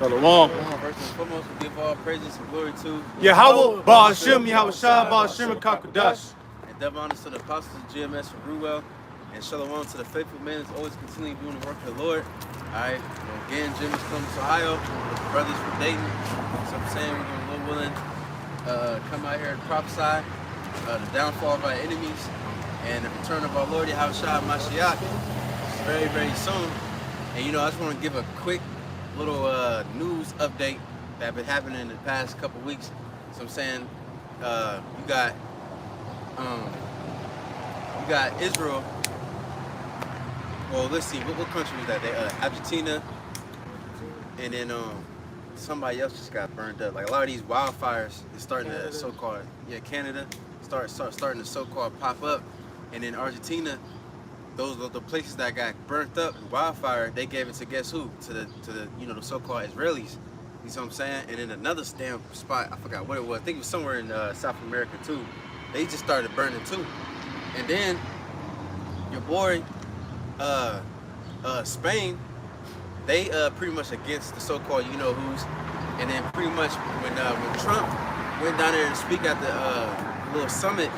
Shalom. First and foremost, we give all praises and glory to Yahweh, Ahchyam, Yahweh Shah, Ahchyam, and Kakadash. and double honors to the apostles of GMS from Ruel, and shalom to the faithful men that's always continuing doing the work of the Lord. Alright, again, Jim is Columbus, Ohio, with the brothers from Dayton. So I'm saying we're going to, Lord willing, come out here and prophesy the downfall of our enemies and the return of our Lord Yahweh Shah Mashiach very, very soon. And you know, I just want to give a quick little news update that been happening in the past couple weeks. So I'm saying you got Israel. Well, let's see, what country was that? They Argentina, and then somebody else just got burned up. Like a lot of these wildfires is starting to so-called Canada starting to so-called pop up, and then Argentina. Those are the places that got burnt up in wildfire. They gave it to guess who? To the the so-called Israelis. You see what I'm saying? And in another damn spot, I forgot what it was. I think it was somewhere in South America too. They just started burning too. And then your boy, Spain, they pretty much against the so-called who's. And then pretty much when Trump went down there to speak at the little summit.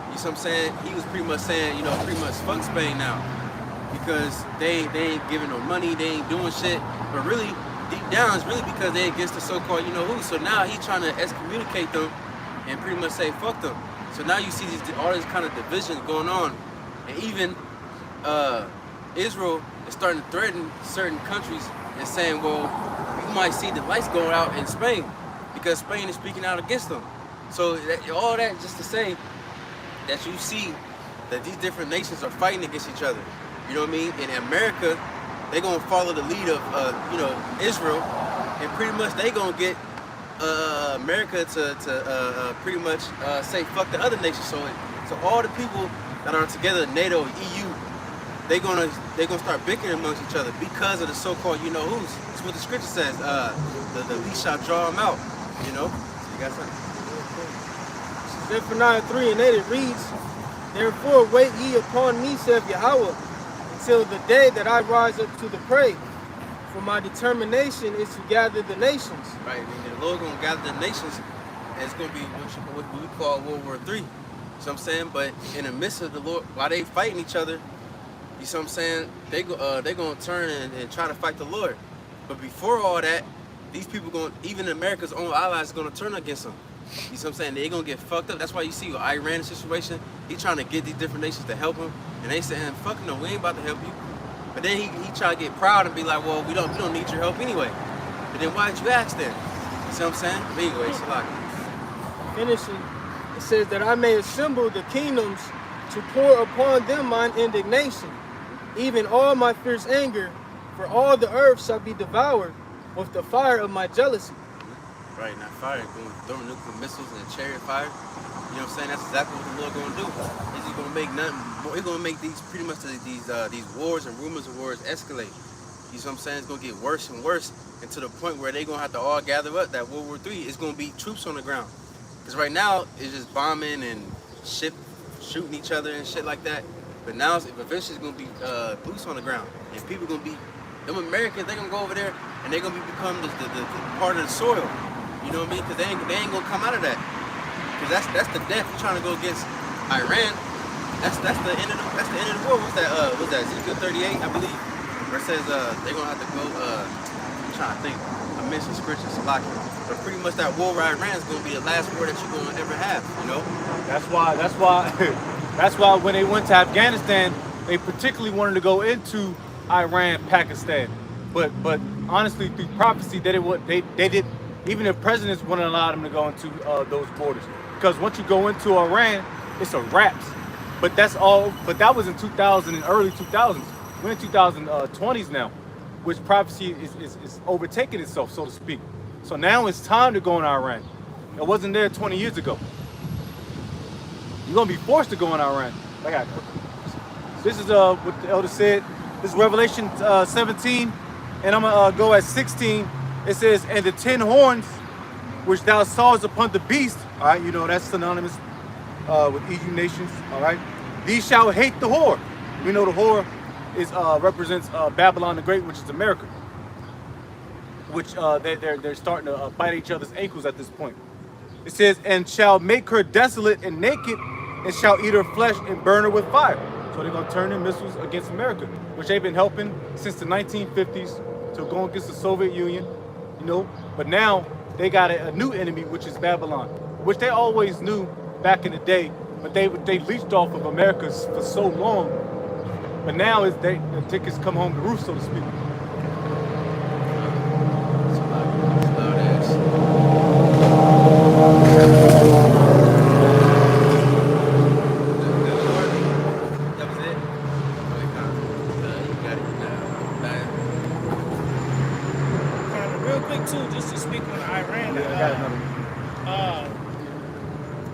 You know what I'm saying? He was pretty much saying, pretty much fuck Spain now. Because they ain't giving no money, they ain't doing shit. But really, deep down, it's really because they against the so-called who. So now he's trying to excommunicate them and pretty much say fuck them. So now you see all this kind of division going on. And even Israel is starting to threaten certain countries and saying, well, you might see the lights going out in Spain because Spain is speaking out against them. So all that just to say that you see that these different nations are fighting against each other. You know what I mean? In America, they're gonna follow the lead of Israel, and pretty much they gonna get America to pretty much say fuck the other nations. So all the people that are together, NATO, EU, they're gonna start bickering amongst each other because of the so-called who's. That's what the scripture says. The least shall draw them out. So you got something. Zephaniah 3 and 8 it reads, therefore wait ye upon me, saith Yahweh, until the day that I rise up to the prey. For my determination is to gather the nations. Right, and the Lord gonna gather the nations, and it's gonna be what we call World War III. You know what I'm saying? But in the midst of the Lord, while they fighting each other, you see what I'm saying? They gonna turn and try to fight the Lord. But before all that, these people even America's own allies gonna turn against them. You see what I'm saying? They're gonna get fucked up. That's why you see with Iran situation, he trying to get these different nations to help him, and they saying, fuck no, we ain't about to help you. But then he try to get proud and be like, well, we don't need your help anyway. But then why did you ask then? You see what I'm saying? But anyway, it's like finishing, it says that I may assemble the kingdoms to pour upon them mine indignation, even all my fierce anger, for all the earth shall be devoured with the fire of my jealousy. right, not fire, going throwing nuclear missiles and chariot fire. You know what I'm saying? That's exactly what the Lord gonna do. He's gonna make nothing more. He's gonna make these pretty much these wars and rumors of wars escalate. You know what I'm saying? It's gonna get worse and worse, and to the point where they're gonna have to all gather up. That World War III is gonna be troops on the ground. Because right now it's just bombing and shit, shooting each other and shit like that. But now eventually it's gonna be boots on the ground, and people gonna be them Americans. They're gonna go over there and they're gonna become the part of the soil. You know what I mean? Because they ain't gonna come out of that. Because that's the death. You're trying to go against Iran. That's the end of the war. What's that? Ezekiel 38, I believe, where it says they're gonna have to go. I'm trying to think. I mentioned scripture, Salaki. But pretty much that war with Iran is gonna be the last war that you're gonna ever have. That's why when they went to Afghanistan, they particularly wanted to go into Iran, Pakistan. But honestly, through prophecy, they did. Even the presidents wouldn't allow them to go into those borders, because once you go into Iran, it's a wraps. But that's all. But that was in 2000 and early 2000s. We're in 2020s now, which prophecy is overtaking itself, so to speak. So now it's time to go in Iran. It wasn't there 20 years ago. You're gonna be forced to go in Iran. This is what the elder said. This is Revelation 17, and I'm gonna go at 16. It says, and the 10 horns which thou sawest upon the beast, all right, that's synonymous with EU nations, all right. These shall hate the whore. We know the whore represents Babylon the Great, which is America. which they're starting to bite each other's ankles at this point. It says, and shall make her desolate and naked, and shall eat her flesh and burn her with fire. So they're gonna turn their missiles against America, which they've been helping since the 1950s to go against the Soviet Union, you know. But now they got a new enemy, which is Babylon, which they always knew back in the day, but they leached off of America for so long. But now the tickets come home to roost, so to speak.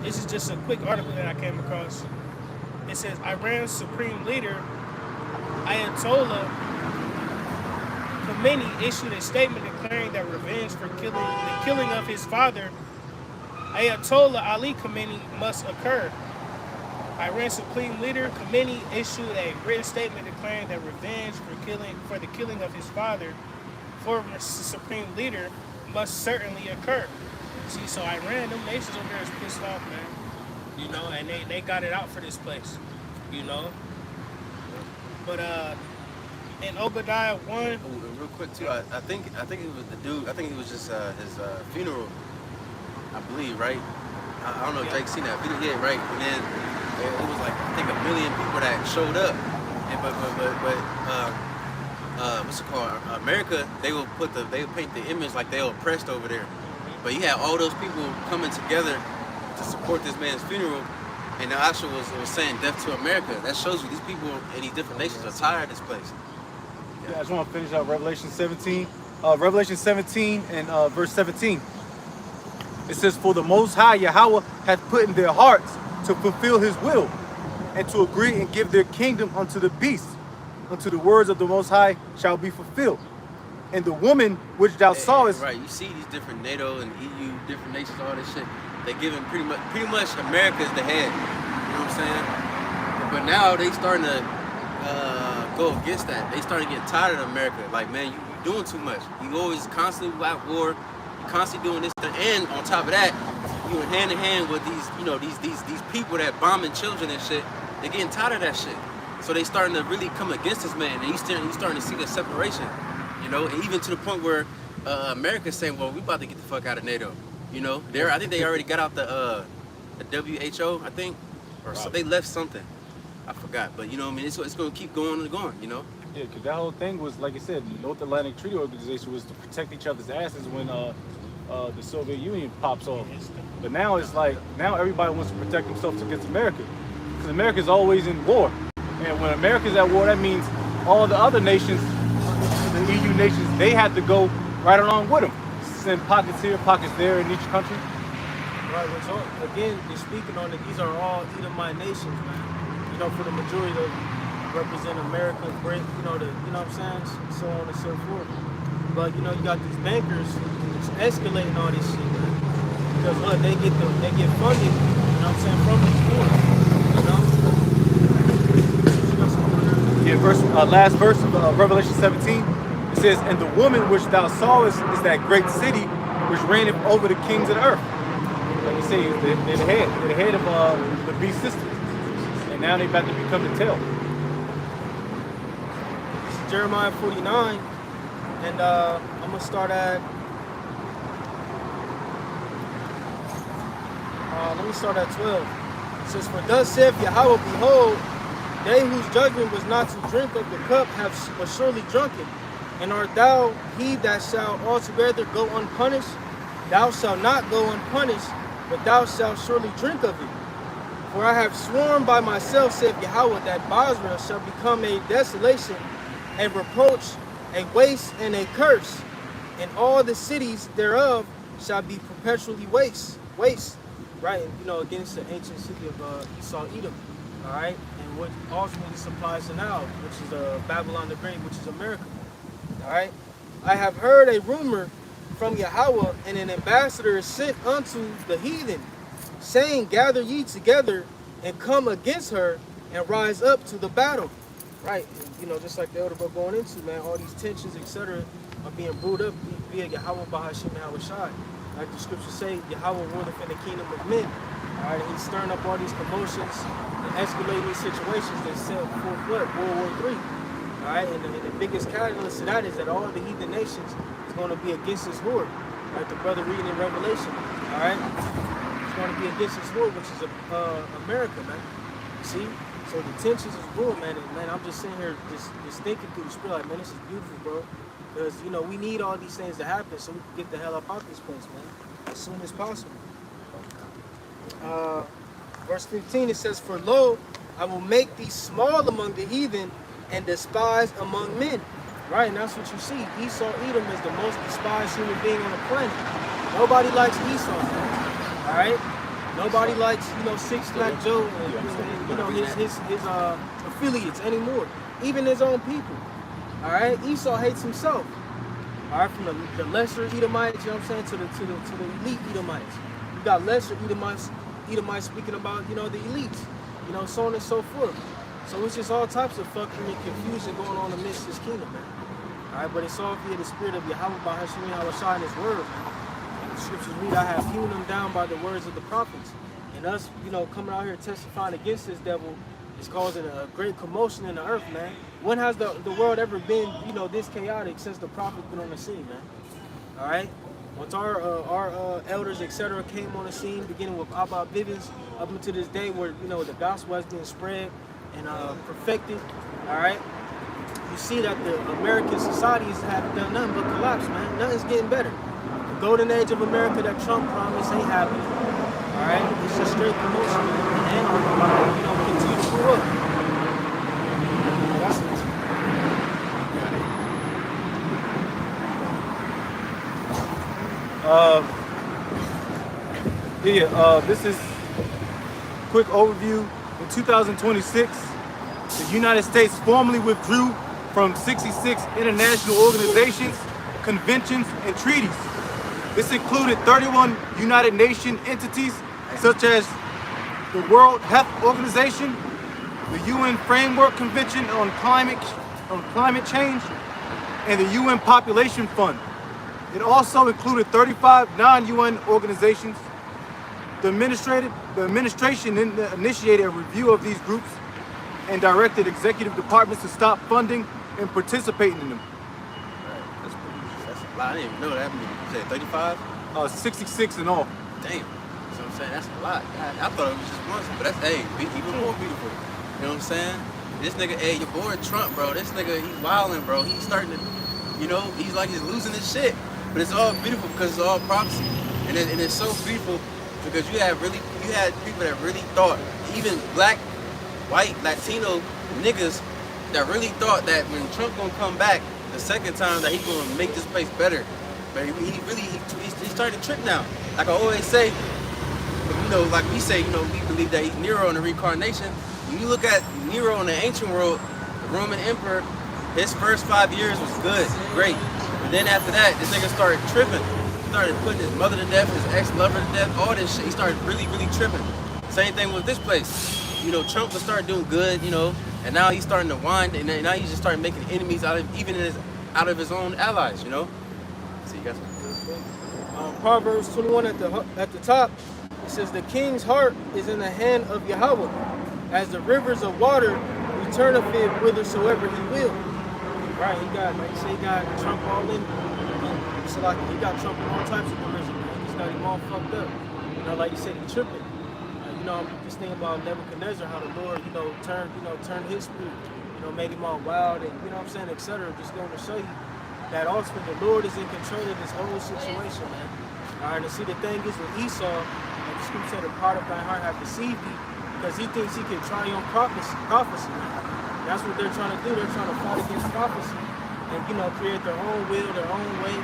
This is just a quick article that I came across. It says Iran's supreme leader, Ayatollah Khomeini, issued a statement declaring that revenge for the killing of his father, Ayatollah Ali Khomeini, must occur. Iran's supreme leader, Khomeini, issued a written statement declaring that revenge for the killing of his father, former supreme leader, must certainly occur. See, so Iran, them nations over there is pissed off, man. You know, and they got it out for this place, you know. But in Obadiah 1. Real quick too, I think it was the dude. I think it was just his funeral, I believe, right? I don't know if Jake seen that video. Yeah, right. And then it was like, I think 1 million people that showed up. And but what's it called? America, they will paint the image like they were oppressed over there. But you had all those people coming together to support this man's funeral, and the Ahchyam was saying death to America. That shows you these people in these different nations are tired of this place. Yeah, I just want to finish out Revelation 17. Revelation 17 and verse 17. It says, for the Most High Yahweh hath put in their hearts to fulfill his will, and to agree and give their kingdom unto the beast, unto the words of the Most High shall be fulfilled. And the woman which thou sawest, right? You see these different NATO and EU, different nations, all this shit. They giving pretty much America's the head. You know what I'm saying? But now they starting to go against that. They starting to get tired of America. Like, man, you doing too much. You always constantly at war. You constantly doing this, and on top of that, you in hand in hand with these, you know, these people that bombing children and shit. They're getting tired of that shit. So they starting to really come against this man, and he's starting to see the separation. You know, and even to the point where America's saying, well, we about to get the fuck out of NATO. You know, I think they already got out the WHO, I think, or so they left something. I forgot, but you know what I mean? It's going to keep going and going, you know? Yeah, because that whole thing was, like I said, the North Atlantic Treaty Organization was to protect each other's asses when the Soviet Union pops off. But now it's like, now everybody wants to protect themselves against America. Because America's always in war. And when America's at war, that means all the other nations, the EU nations, they have to go right along with them. Send pockets here, pockets there in each country. Right, which again, you're speaking on it, these are all Edomite nations, man. You know, for the majority of represent America, Britain, you know what I'm saying? So on and so forth. But, you know, you got these bankers escalating all this shit, man. Because, look, they get funded, you know what I'm saying, from these wars, you know? Yeah, last verse of Revelation 17. It says, and the woman which thou sawest is that great city which reigneth over the kings of the earth. Like you say, they're the head of the beast system. And now they're about to become the tail. This is Jeremiah 49, and I'm going to start at, let me start at 12. It says, for thus saith Yahweh, behold, they whose judgment was not to drink of the cup have surely drunken. And art thou he that shall altogether go unpunished? Thou shalt not go unpunished, but thou shalt surely drink of it. For I have sworn by myself, saith Yahweh, that Basra shall become a desolation, a reproach, a waste, and a curse. And all the cities thereof shall be perpetually waste. Right? And, you know, against the ancient city of Esau, Edom. All right? And what ultimately supplies to now, which is Babylon the Great, which is America. All right, I have heard a rumor from Yahweh, and an ambassador is sent unto the heathen, saying, gather ye together and come against her and rise up to the battle. Right, and, you know, just like the elder book going into, man, all these tensions, etc., are being brewed up via Yahweh Bahashim Yahushai. Like the scriptures say, Yahweh ruleth in the kingdom of men. All right, and he's stirring up all these commotions and escalating these situations that set forth what? World War III. All right, and the biggest catalyst to that is that all the heathen nations is going to be against his Lord. Like the brother reading in Revelation. All right, it's going to be against his Lord, which is America, man. See? So the tensions is bull, man. And man, I'm just sitting here just thinking through the spirit, like, man, this is beautiful, bro. Because, you know, we need all these things to happen so we can get the hell up out this place, man, as soon as possible. Verse 15, it says, for lo, I will make thee small among the heathen and despised among men. Right, and that's what you see. Esau Edom is the most despised human being on the planet. Nobody likes Esau, man. All right? Nobody likes, you know, Six Flag Joe and you know, his affiliates anymore. Even his own people. All right, Esau hates himself. All right, from the lesser Edomites, you know what I'm saying, to the elite Edomites. You got lesser Edomites speaking about, you know, the elites, you know, so on and so forth. So it's just all types of fuckery and confusion going on amidst this kingdom, man. All right, but it's all via the spirit of Yahweh Bahashim Yahushai and his word, man. The scriptures read, I have hewn them down by the words of the prophets. And us, you know, coming out here testifying against this devil is causing a great commotion in the earth, man. When has the world ever been, you know, this chaotic since the prophet been on the scene, man? All right? Once our elders, etc., came on the scene, beginning with Abba Bivens, up until this day where, you know, the gospel has been spread and perfected, all right? You see that the American societies haven't done nothing but collapse, man. Nothing's getting better. The golden age of America that Trump promised ain't happening. All right, it's just straight promotion, man. And you know, continue to grow up. This is a quick overview. In 2026, the United States formally withdrew from 66 international organizations, conventions, and treaties. This included 31 United Nations entities, such as the World Health Organization, the UN Framework Convention on Climate Change, and the UN Population Fund. It also included 35 non-UN organizations. The administration initiated a review of these groups and directed executive departments to stop funding and participating in them. That's a lot. I didn't even know that. You said 35? 66 in all. Damn. You know what I'm saying? That's a lot. I thought it was just one, but that's, hey, even more beautiful. You know what I'm saying? This nigga, hey, your boy Trump, bro. This nigga, he's wilding, bro. He's starting to, you know, he's like he's losing his shit. But it's all beautiful because it's all prophecy. And it's so beautiful because you had people that really thought, even black, white, Latino niggas that really thought that when Trump gonna come back the second time that he's gonna make this place better. But he started to trip now. Like I always say, you know, like we say, you know, we believe that he's Nero in the reincarnation. When you look at Nero in the ancient world, the Roman emperor, his first 5 years was good, great. But then after that, this nigga started tripping. He started putting his mother to death, his ex-lover to death, all this shit. He started really, really tripping. Same thing with this place. You know, Trump would start doing good, you know, and now he's starting to wind, and now he's just starting making enemies out of his own allies, you know. So you got some. Proverbs 21 at the top, it says, the king's heart is in the hand of Yahweh, as the rivers of water returneth it whithersoever he will. Right, he got, like you say, he got Trump all in. So like, he got Trump in all types of derision, man. He just got him all fucked up. You know, like you said, he tripping. You know, I'm just thinking about Nebuchadnezzar, how the Lord, you know, turned his spirit, you know, made him all wild and, you know what I'm saying, etc. Just going to show you that ultimately the Lord is in control of this whole situation, man. All right, and see, the thing is with Esau, like the scripture said, the part of thy heart have deceived thee, because he thinks he can triumph prophecy, man. That's what they're trying to do. They're trying to fight against prophecy and, you know, create their own will, their own way,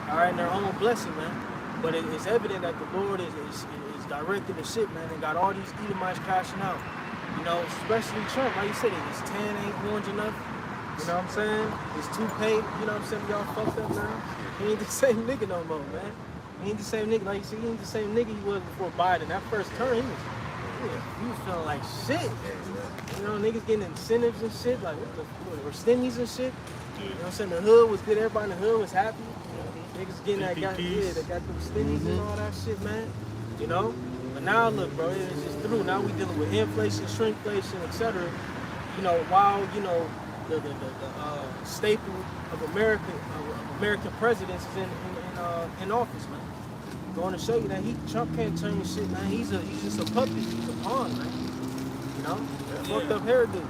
all right, and their own blessing, man. But it's evident that the Lord is directed the shit, man, and got all these Edomites crashing out. You know, especially Trump, like you said, his tan ain't orange enough. You know what I'm saying? His toupee, you know what I'm saying? Y'all fucked up now. He ain't the same nigga no more, man. He ain't the same nigga. Like you said, he ain't the same nigga he was before Biden. That first term, he was feeling like shit. You know, niggas getting incentives and shit, like or stimmies and shit. You know what I'm saying? The hood was good. Everybody in the hood was happy. Niggas getting that got, PPPs. yeah, they got them stimmies and all that shit, man. You know? But now look, bro, it's just through. Now we dealing with inflation, shrinkflation, etc. You know, while, you know, the staple of American presidents is in office, man. Going to show you that Trump can't change shit, man. He's just a puppet. He's a pawn, man. You know? Fucked up hairdo.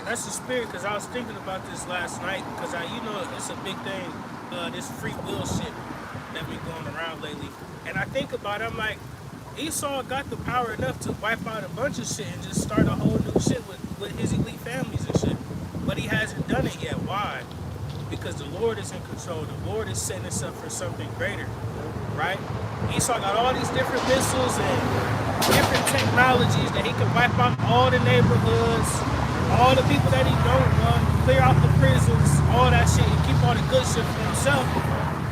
That's the spirit, because I was thinking about this last night, because you know, it's a big thing, this free will shit that been going around lately. And I think about it, I'm like, Esau got the power enough to wipe out a bunch of shit and just start a whole new shit with his elite families and shit. But he hasn't done it yet. Why? Because the Lord is in control. The Lord is setting us up for something greater, right? Esau got all these different missiles and different technologies that he can wipe out all the neighborhoods, all the people that he don't want, clear out the prisons, all that shit, and keep all the good shit for himself.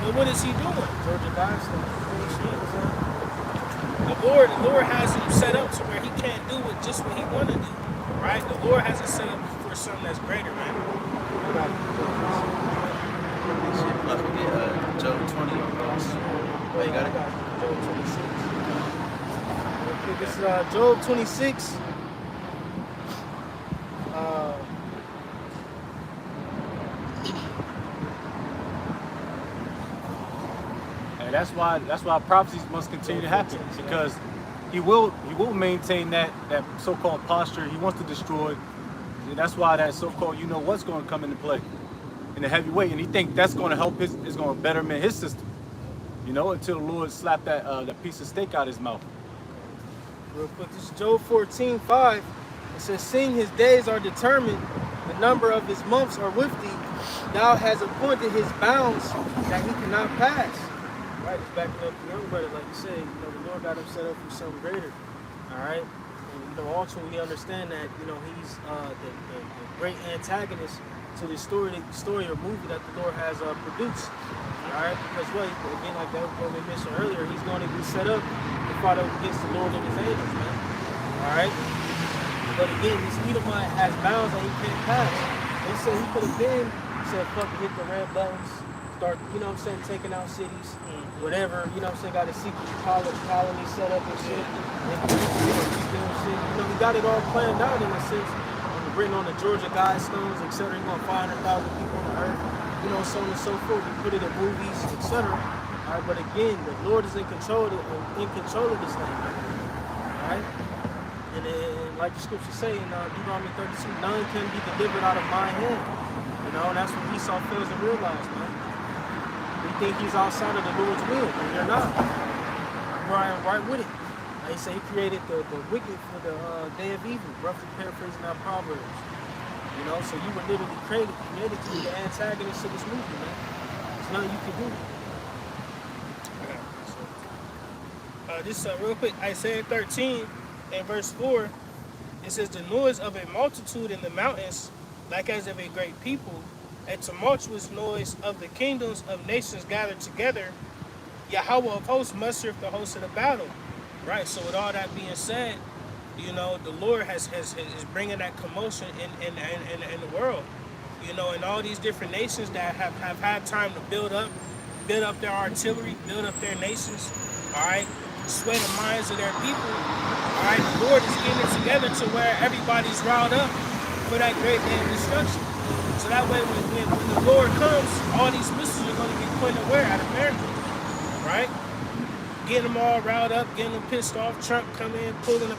But what is he doing? Georgia Dynasty. The Lord has him set up to where he can't do it just what he want to do, right? The Lord has it set up for something that's greater, man. Shit, plus we get Job 20 on those. Oh, you got it? Job 26. This is Job 26. And that's why prophecies must continue to happen, because he will maintain that so-called posture. He wants to destroy. And that's why that so-called what's going to come into play in the heavyweight, and he think that's going to help is going to betterment his system. Until the Lord slapped that piece of steak out his mouth. Real quick, this is Job 14:5. It says, "Seeing his days are determined, the number of his months are with thee. Thou hast appointed his bounds that he cannot pass." Right, it's backing up the young brother, like you said. The Lord got him set up for something greater. All right, and ultimately we understand that he's the great antagonist to the story or movie that the Lord has produced. All right, because again, like that what we mentioned earlier, he's going to be set up to fight up against the Lord and his angels, man. All right, but again, this Edomite has bounds that he can't pass. They said he could have been fuck it, hit the red buttons, start taking out cities, whatever, got a secret colony set up and shit. And, he got it all planned out in a sense. Written on the Georgia guidestones, etc. He's going to 500,000 people on the earth, so on and so forth. He put it in movies, etc. All right, but again, the Lord is in control of this thing. All right, and like the scriptures say in Deuteronomy 32, none can be delivered out of my hand. And that's when Esau fails to realize, man. We think he's outside of the Lord's will, and you're not. You're right with it. He said he created the wicked for the day of evil, roughly paraphrasing our Proverbs. So you were literally created to be the antagonist of this movie, man. There's nothing you can do. This real quick, Isaiah 13 and verse 4, it says, "The noise of a multitude in the mountains, like as of a great people, a tumultuous noise of the kingdoms of nations gathered together. Yahweh of hosts mustereth the host of the battle." Right, so with all that being said, the Lord is bringing that commotion in the world, and all these different nations that have had time to build up their artillery, build up their nations, all right, sway the minds of their people, all right. The Lord is getting it together to where everybody's riled up for that great day of destruction. So that way, when the Lord comes, all these missiles are going to be pointed where? At America, right? Getting them all riled up, getting them pissed off. Trump come in,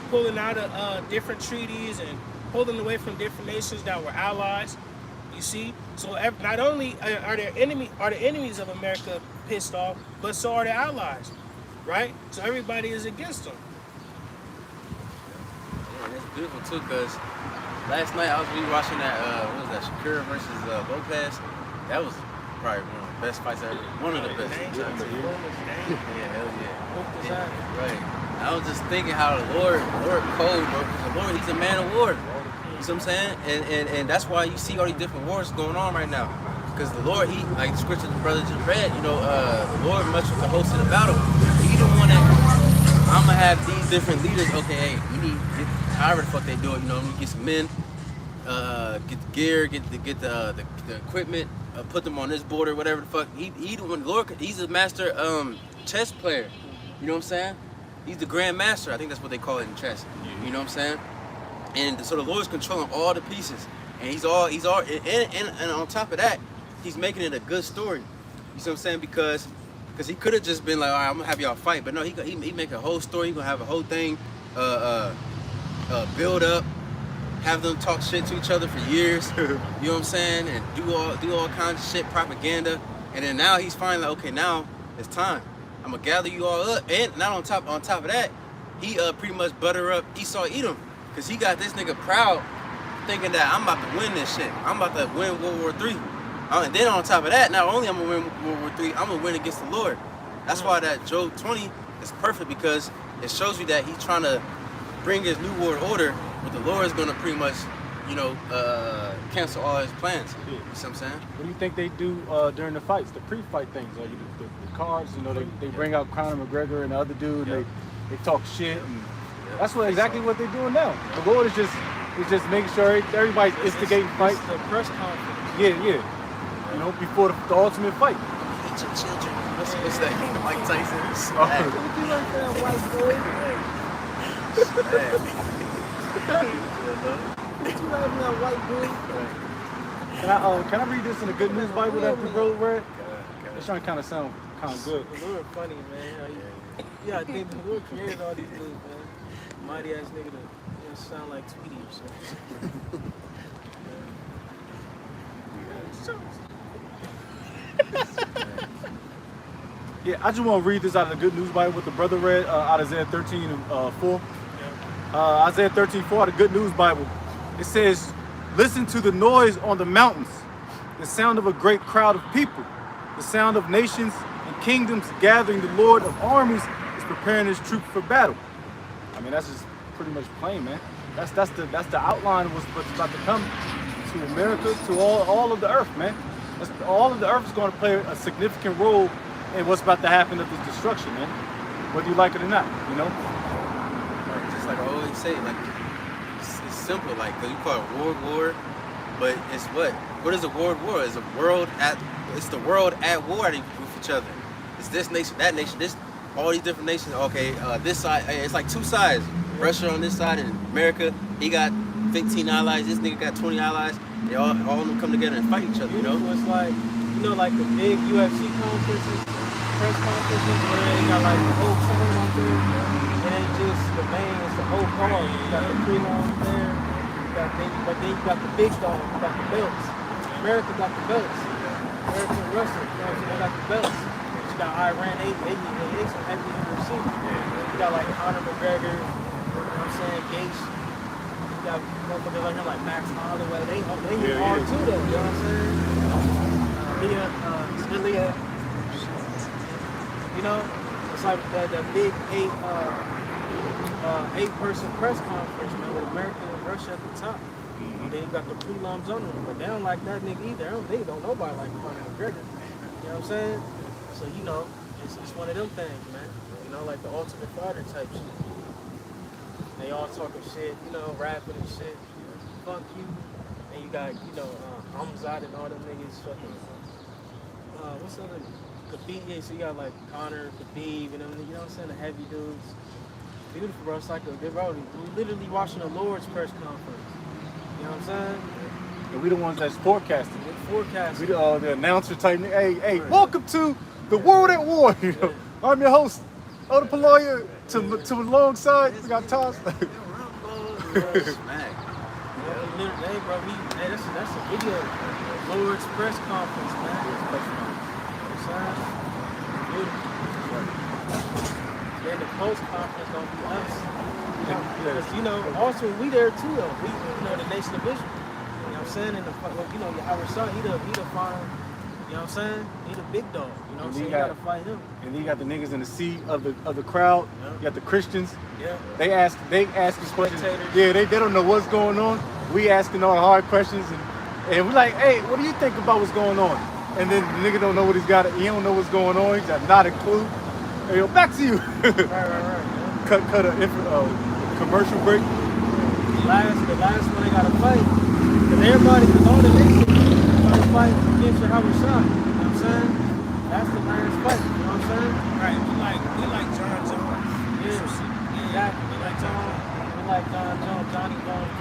pulling out of different treaties and pulling away from different nations that were allies. You see, so not only are the enemies of America pissed off, but so are the allies, right? So everybody is against them. Yeah, and it's beautiful too, cause last night I was rewatching that what was that, Shakira versus Lopez. That was probably one of the best fights ever. One of the best. Yeah, hell yeah. Right. I was just thinking how the Lord cold, bro. The Lord, he's a man of war. You see what I'm saying? And that's why you see all these different wars going on right now. Because the Lord, he, like the scripture the brother just read, the Lord much with the host of the battle. He the one that, I'm going to have these different leaders, okay, hey, we need, however the fuck they do it, we get some men, get the gear, get the equipment, put them on this border, whatever the fuck. He the one, Lord, he's a master chess player. You know what I'm saying? He's the grand master. I think that's what they call it in chess. You know what I'm saying? And so the Lord's controlling all the pieces, and he's all, and on top of that, he's making it a good story. You see what I'm saying? Because he could have just been like, all right, I'm gonna have y'all fight, but no, he make a whole story. He gonna have a whole thing, build up, have them talk shit to each other for years. You know what I'm saying? And do all kinds of shit, propaganda, and then now he's finally like, okay, now it's time. I'm gonna gather you all up, and not on top of that, he pretty much butter up Esau Edom, cause he got this nigga proud, thinking that I'm about to win this shit. I'm about to win World War III. And then on top of that, not only I'm gonna win World War III, I'm gonna win against the Lord. That's why that Job 20 is perfect, because it shows you that he's trying to bring his new world order, but the Lord is gonna pretty much, cancel all his plans. You see what I'm saying? What do you think they do during the fights, the pre-fight things? Like the cards, they bring out Conor McGregor and the other dude, and they talk shit, and that's exactly what they're doing now. The Lord is just making sure everybody's instigating fights. The press conference. Yeah. Before the ultimate fight. Eat your children. What's that? Mike Tyson. What you like that white boy? What you like that white boy? Can I read this in the Good News Bible that the brother read? It's trying to kind of sound kind of good. The Lord funny, man. I think the Lord created all these dudes, man. Mighty ass nigga to sound like Tweety or something. Yeah, I just want to read this out of the Good News Bible, what the brother read out of Isaiah 13 and 4. Isaiah 13:4 out of the Good News Bible. It says, listen to the noise on the mountains, the sound of a great crowd of people, the sound of nations and kingdoms gathering. The Lord of armies is preparing his troops for battle. I mean, that's just pretty much plain, man. That's the outline of what's about to come to America, to all of the earth, man. All of the earth is going to play a significant role in what's about to happen of this destruction, man. Whether you like it or not, Just like I always say, like it's simple, like, cause you call it world war, but it's what? What is a world war? It's the world at war with each other. It's this nation, that nation, all these different nations. Okay, this side, it's like two sides. Russia on this side and America, he got 15 allies. This nigga got 20 allies. They all of them come together and fight each other. It's like, like the big UFC conferences, press conferences, where they got like the whole card out there, and then just the main, it's the whole card. You got the pre-launch there, but then you got the big dog, you got the belts. America got the belts. America and Russia, they got the belts. You got Iran, they some heavy hitters too. You got like Conor McGregor, you know what I'm saying, Gates. You got motherfuckers like him, like Max Holloway. They hard too though, you know what I'm saying? Leah, it's like the big eight-person press conference, man, with America and Russia at the top. And then you got the pre-lums on them, but they don't like that nigga either. They don't nobody like Conor McGregor. You know what I'm saying? So it's one of them things, man. Like the Ultimate Fighter type shit. They all talking shit, rapping and shit. Fuck you. And you got, Hamzat and all them niggas fucking. What's other? Khabib, yeah, so you got like Conor, Khabib, and them, you know what I'm saying, the heavy dudes. Beautiful, bro. It's like we're literally watching a Lord's press conference. You know what I'm saying? And we the ones that's forecasting. We're forecasting. We the announcer type. Hey, welcome to the World at War. I'm your host, Oda Paloya. To alongside, we got Toss. Smack. Hey, bro, that's a video. Lord's press conference, man. Then the post conference gonna be us. Because also we there too though. We the Nation of Israel. You know what I'm saying? And Yahweh Shah, he the final. You know what I'm saying? He the big dog. You know what I'm saying? You gotta fight him. And then you got the niggas in the seat of the crowd. Yeah. You got the Christians. Yeah. They ask us questions. Yeah, they don't know what's going on. We asking all the hard questions and we're like, hey, what do you think about what's going on? And then the nigga don't know what he don't know what's going on. He's got not a clue. Hey, yo, back to you. Right. Cut a commercial break. The last one they gotta fight. everybody, because all the nations trying to fight against your Howard shot. You know what I'm saying? That's the last fight. You know what I'm saying? Right. We like John Jones. Yeah. Exactly. We like John Jones. We like John Jones, Johnny Jones.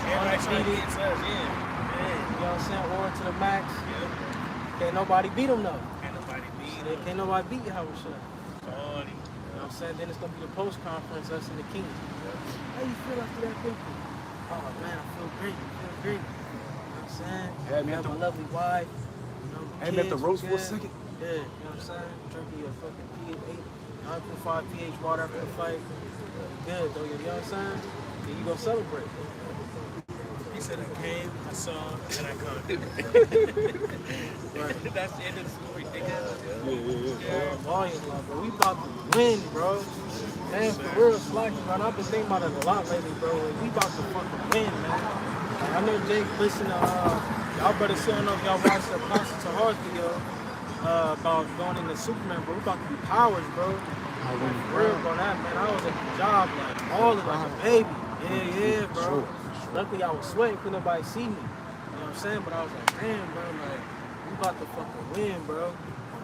Everybody trying to Undefeated. get us. Yeah. You know what I'm saying? War to the max. Yeah. Can't nobody beat him though. Can't nobody beat him. Can't nobody beat you, Howard shot. Tony. You know what I'm saying? Then it's gonna be the post conference, us and the King. How you feel after that victory? Oh man, I feel great. I feel great. You know what I'm saying? Yeah, man, I have my lovely wife. You know, my Ain't met the kids, roast we for a good. second. Yeah, you know what I'm saying? Drinking your fucking 9.5 pH water after the fight. Good though, you know what I'm saying? Then you gonna celebrate. He said I came, I saw, and I conquered. Right. That's the end of the story, nigga. Yeah, volume, bro. We about to win, bro. Man, for real, slacking, bro. I've been thinking about it a lot lately, bro. We about to fucking win, man. I know Jake listened to, y'all better see, I don't know if y'all watched the Constant to Heart video about going into Superman, bro. We about to be powers, bro. For real, bro. That, man, I was at the job, like, balling like a baby. Yeah, bro. Luckily, I was sweating, couldn't nobody see me. You know what I'm saying? But I was like, damn, bro, like, we about to fucking win, bro.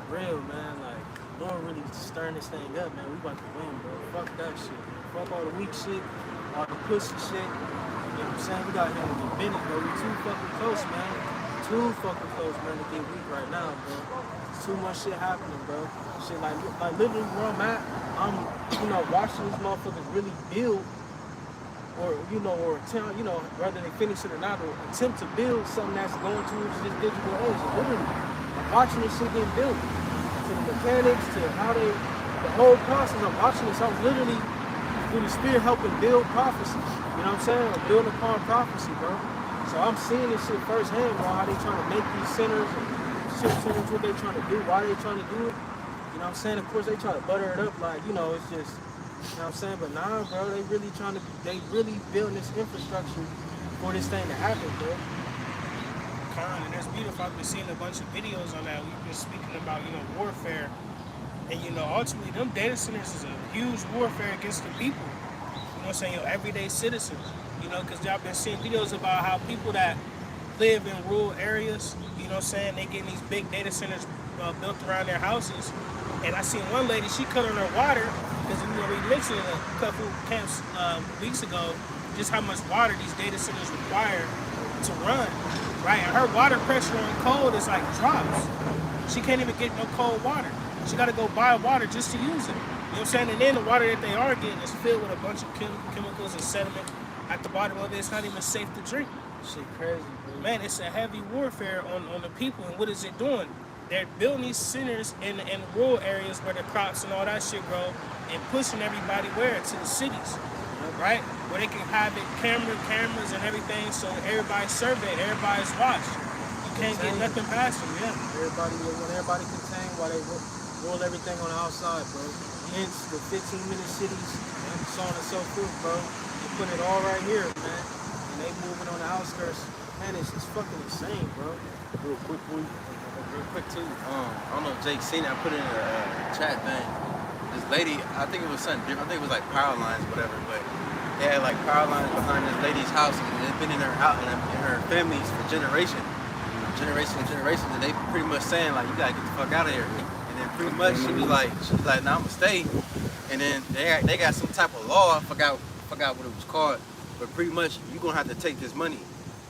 For real, man. Like, Lord really stirring this thing up, man. We about to win, bro. Fuck that shit, man. Fuck all the weak shit, all the pussy shit. You know what I'm saying? We got here to get Bennett, bro. We too fucking close, man. Too fucking close, man, to get weak right now, bro. There's too much shit happening, bro. Shit, like literally where I'm at, I'm, watching these motherfuckers really build, or, or attempt, whether they finish it or not, or attempt to build something that's going towards this digital age. Literally, I'm watching this shit get built. To the mechanics, to how they, the whole process, I'm watching this. I'm literally, through the spirit, helping build prophecy. You know what I'm saying? Or build upon prophecy, bro. So I'm seeing this shit firsthand, bro, how they trying to make these centers, and shit centers, what they trying to do, why they trying to do it. You know what I'm saying? Of course, they try to butter it up like, it's just, you know what I'm saying? But nah, bro, they really building this infrastructure for this thing to happen, bro. And that's beautiful. I've been seeing a bunch of videos on that. We've been speaking about, warfare. And, ultimately, them data centers is a huge warfare against the people. You know what I'm saying? Your everyday citizens. Because y'all been seeing videos about how people that live in rural areas, you know what I'm saying, they getting these big data centers built around their houses. And I seen one lady, she cut on her water, because we mentioned a couple camps weeks ago, just how much water these data centers require to run, right? And her water pressure on cold is like drops. She can't even get no cold water. She got to go buy water just to use it. You know what I'm saying? And then the water that they are getting is filled with a bunch of chemicals and sediment at the bottom of it. It's not even safe to drink. Shit crazy, bro. Man, it's a heavy warfare on the people. And what is it doing? They're building these centers in rural areas where the crops and all that shit grow, and pushing everybody where? To the cities, right? Where they can have it cameras and everything, so everybody's surveyed, everybody's watched. You can't get nothing past them, yeah. When everybody contained while they roll everything on the outside, bro. Hence the 15-minute cities, and so on and so forth, bro. They put it all right here, man. And they moving on the outskirts. Man, it's fucking insane, bro. Real quick too. I don't know if Jake seen it. I put it in a chat thing. This lady, I think it was something different. I think it was like power lines, whatever. But they had like power lines behind this lady's house, and it's been in her house and in her families for generations. And they pretty much saying like, you gotta get the fuck out of here. And then pretty much she was like, nah, I'm gonna stay. And then they got some type of law. I forgot what it was called. But pretty much you gonna have to take this money.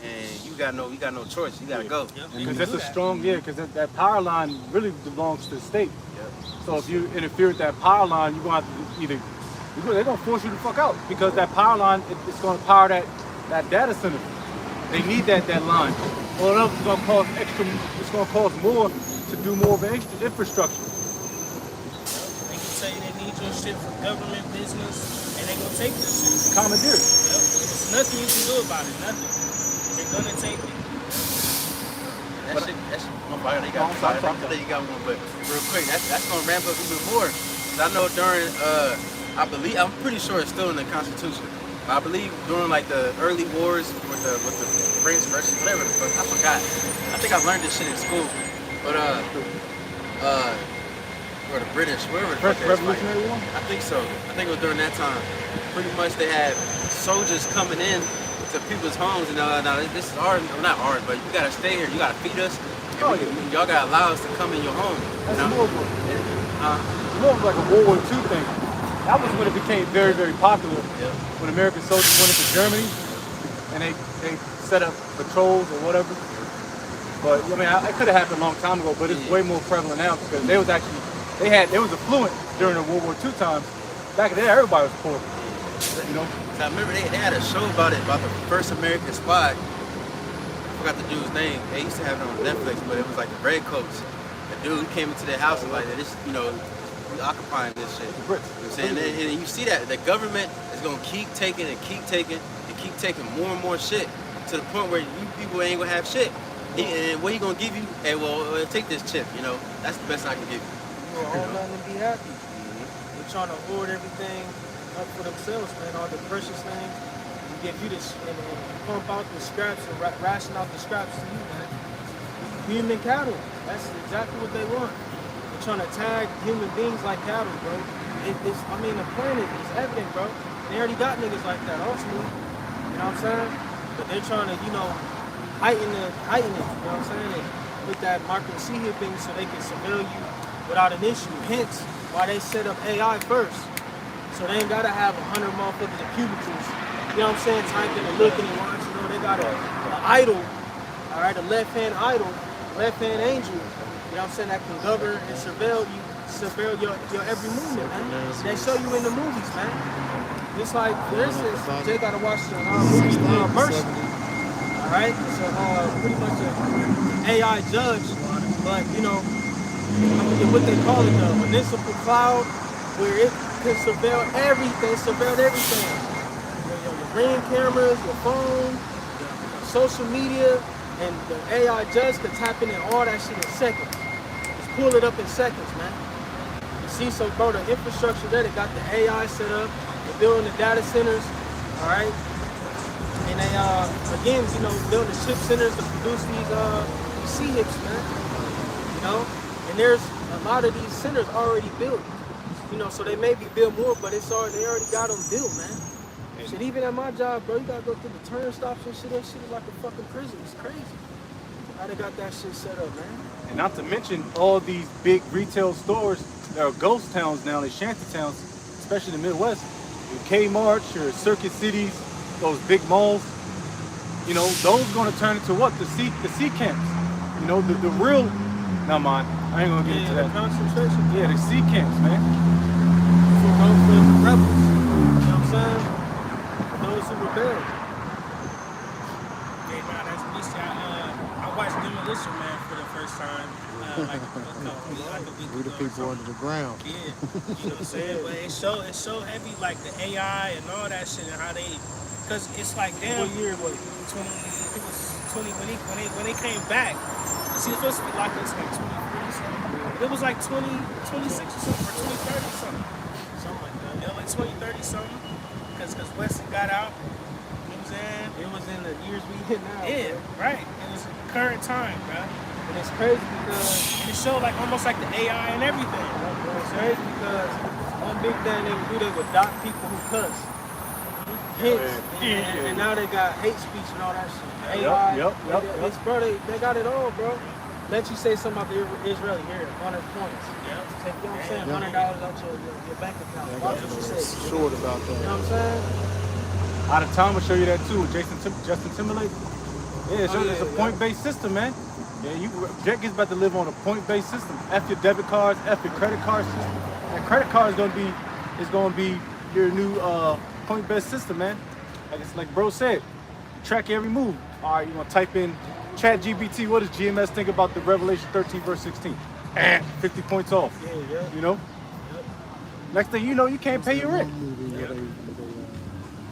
And you got no choice. You gotta go. Because that's a strong, because that power line really belongs to the state. Yep. So if you interfere with that power line, you're gonna have to they're gonna force you to fuck out, because that power line it's gonna power that data center. They need that line. Or else it's gonna cost extra. It's gonna cost more to do more of an infrastructure. They can say they need your shit for government business, and they gonna take this shit. Commandeer. Yep. There's nothing you can do about it. Nothing. They're gonna take it. That shit, they got one, but real quick, that's gonna ramp up even more. 'Cause I know during, I'm pretty sure it's still in the Constitution. But I believe during like the early wars with the French versus whatever the fuck, I forgot. I think I learned this shit in school. But or the British, wherever the fuck French Revolutionary War? I think so. I think it was during that time. Pretty much they had soldiers coming in to people's homes and now this is ours, well, not ours, but you gotta stay here. You gotta feed us. Oh, Y'all gotta allow us to come in your home. That's you know? more of like a World War II thing. That was when it became very, very popular. Yeah. When American soldiers went into Germany and they set up patrols or whatever. But I mean, it could have happened a long time ago, but it's way more prevalent now because they was affluent during the World War II times. Back then, everybody was poor. You know. So I remember they had a show about it, about the first American spy. I forgot the dude's name. They used to have it on Netflix, but it was like the Redcoats. The dude came into their house and like, this, you know, we occupying this shit. You know what I'm saying? And you see that the government is gonna keep taking more and more shit to the point where you people ain't gonna have shit. And what he gonna give you? Hey, well, take this chip. You know, that's the best I can give you. You know, all nothing to be happy. They're trying to hoard everything up for themselves, man. All the precious things. Give you this and pump out the scraps and ration out the scraps to you, man. Human cattle. That's exactly what they want. They're trying to tag human beings like cattle, bro. I mean, the planet is evident, bro. They already got niggas like that, ultimately. You know what I'm saying? But they're trying to, you know, heighten it, you know what I'm saying? And put that market C here thing so they can surveil you without an issue. Hence, why they set up AI first. So they ain't gotta have 100 motherfuckers in cubicles. You know what I'm saying? Typing and looking and watching. You know, they got an idol, all right, a left-hand idol, left-hand angel. You know what I'm saying? That can govern and surveil your every movement, man. They show you in the movies, man. Just like, for instance, Jay gotta watch the movie Mercy. All right, so pretty much an AI judge, but you know, I forget what they call it, the municipal cloud, where it can surveil everything, your ring cameras, your phone, your social media, and the AI judge can tap in all that shit in seconds. Just pull it up in seconds, man. You see, so bro, the infrastructure there, they got the AI set up, they're building the data centers, all right? And they, again, you know, building chip centers to produce these C-hips, man. You know? And there's a lot of these centers already built. You know, so they maybe build more, but they already got them built, man. Shit, even at my job, bro, you gotta go through the turnstops and shit. That shit is like a fucking prison. It's crazy. How they got that shit set up, man. And not to mention all these big retail stores that are ghost towns now, they shanty towns, especially in the Midwest. Your Kmart, your Circuit Cities, those big malls. You know, those gonna turn into what? The C camps. You know, the real. Never mind. I ain't gonna get into that. Concentration. Yeah, the C camps, man. For the rebels. You know what I'm saying? For those who rebel. Yeah, nah, that's listen. I watched Demolition Man for the first time. Like a week We the ago or people something. under the ground. Yeah, you know what I'm saying? But it's so heavy, like the AI and all that shit, and how they, because it's like, damn. What year was it? 20. It was 20 when they came back. See, it's supposed to be like it's like 2040 something. It was like 2026 or something, or 2030 something. Something like that. Yeah, like 2030 something. Because Weston got out. You know what I'm saying? It was in the years we hit now. Yeah, Bro. right. It was current time, bro. And it's crazy because And it showed like almost like the AI and everything. it's crazy because one big thing they would do, they would dock people who cuss. Hits. And now they got hate speech and all that shit. AI. Yep. It's, bro, they got it all, bro. Let you say something about the Israeli here, 100 points. Yeah. Take, you know what I'm saying? $100 out your bank account. Watch what you say. Short about that. You know what I'm saying? Out of time, I'll show you that too with Justin Timberlake. Yeah, it's a point-based system, man. Yeah, Jet gets about to live on a point-based system. F your debit cards, F your credit card system. And credit card is gonna be your new point-based system, man. Like bro said, track every move. All right, you gonna type in ChatGPT. What does GMS think about the Revelation 13 verse 16? 50 points off. Yeah. You know. Next thing you know, you can't pay your rent.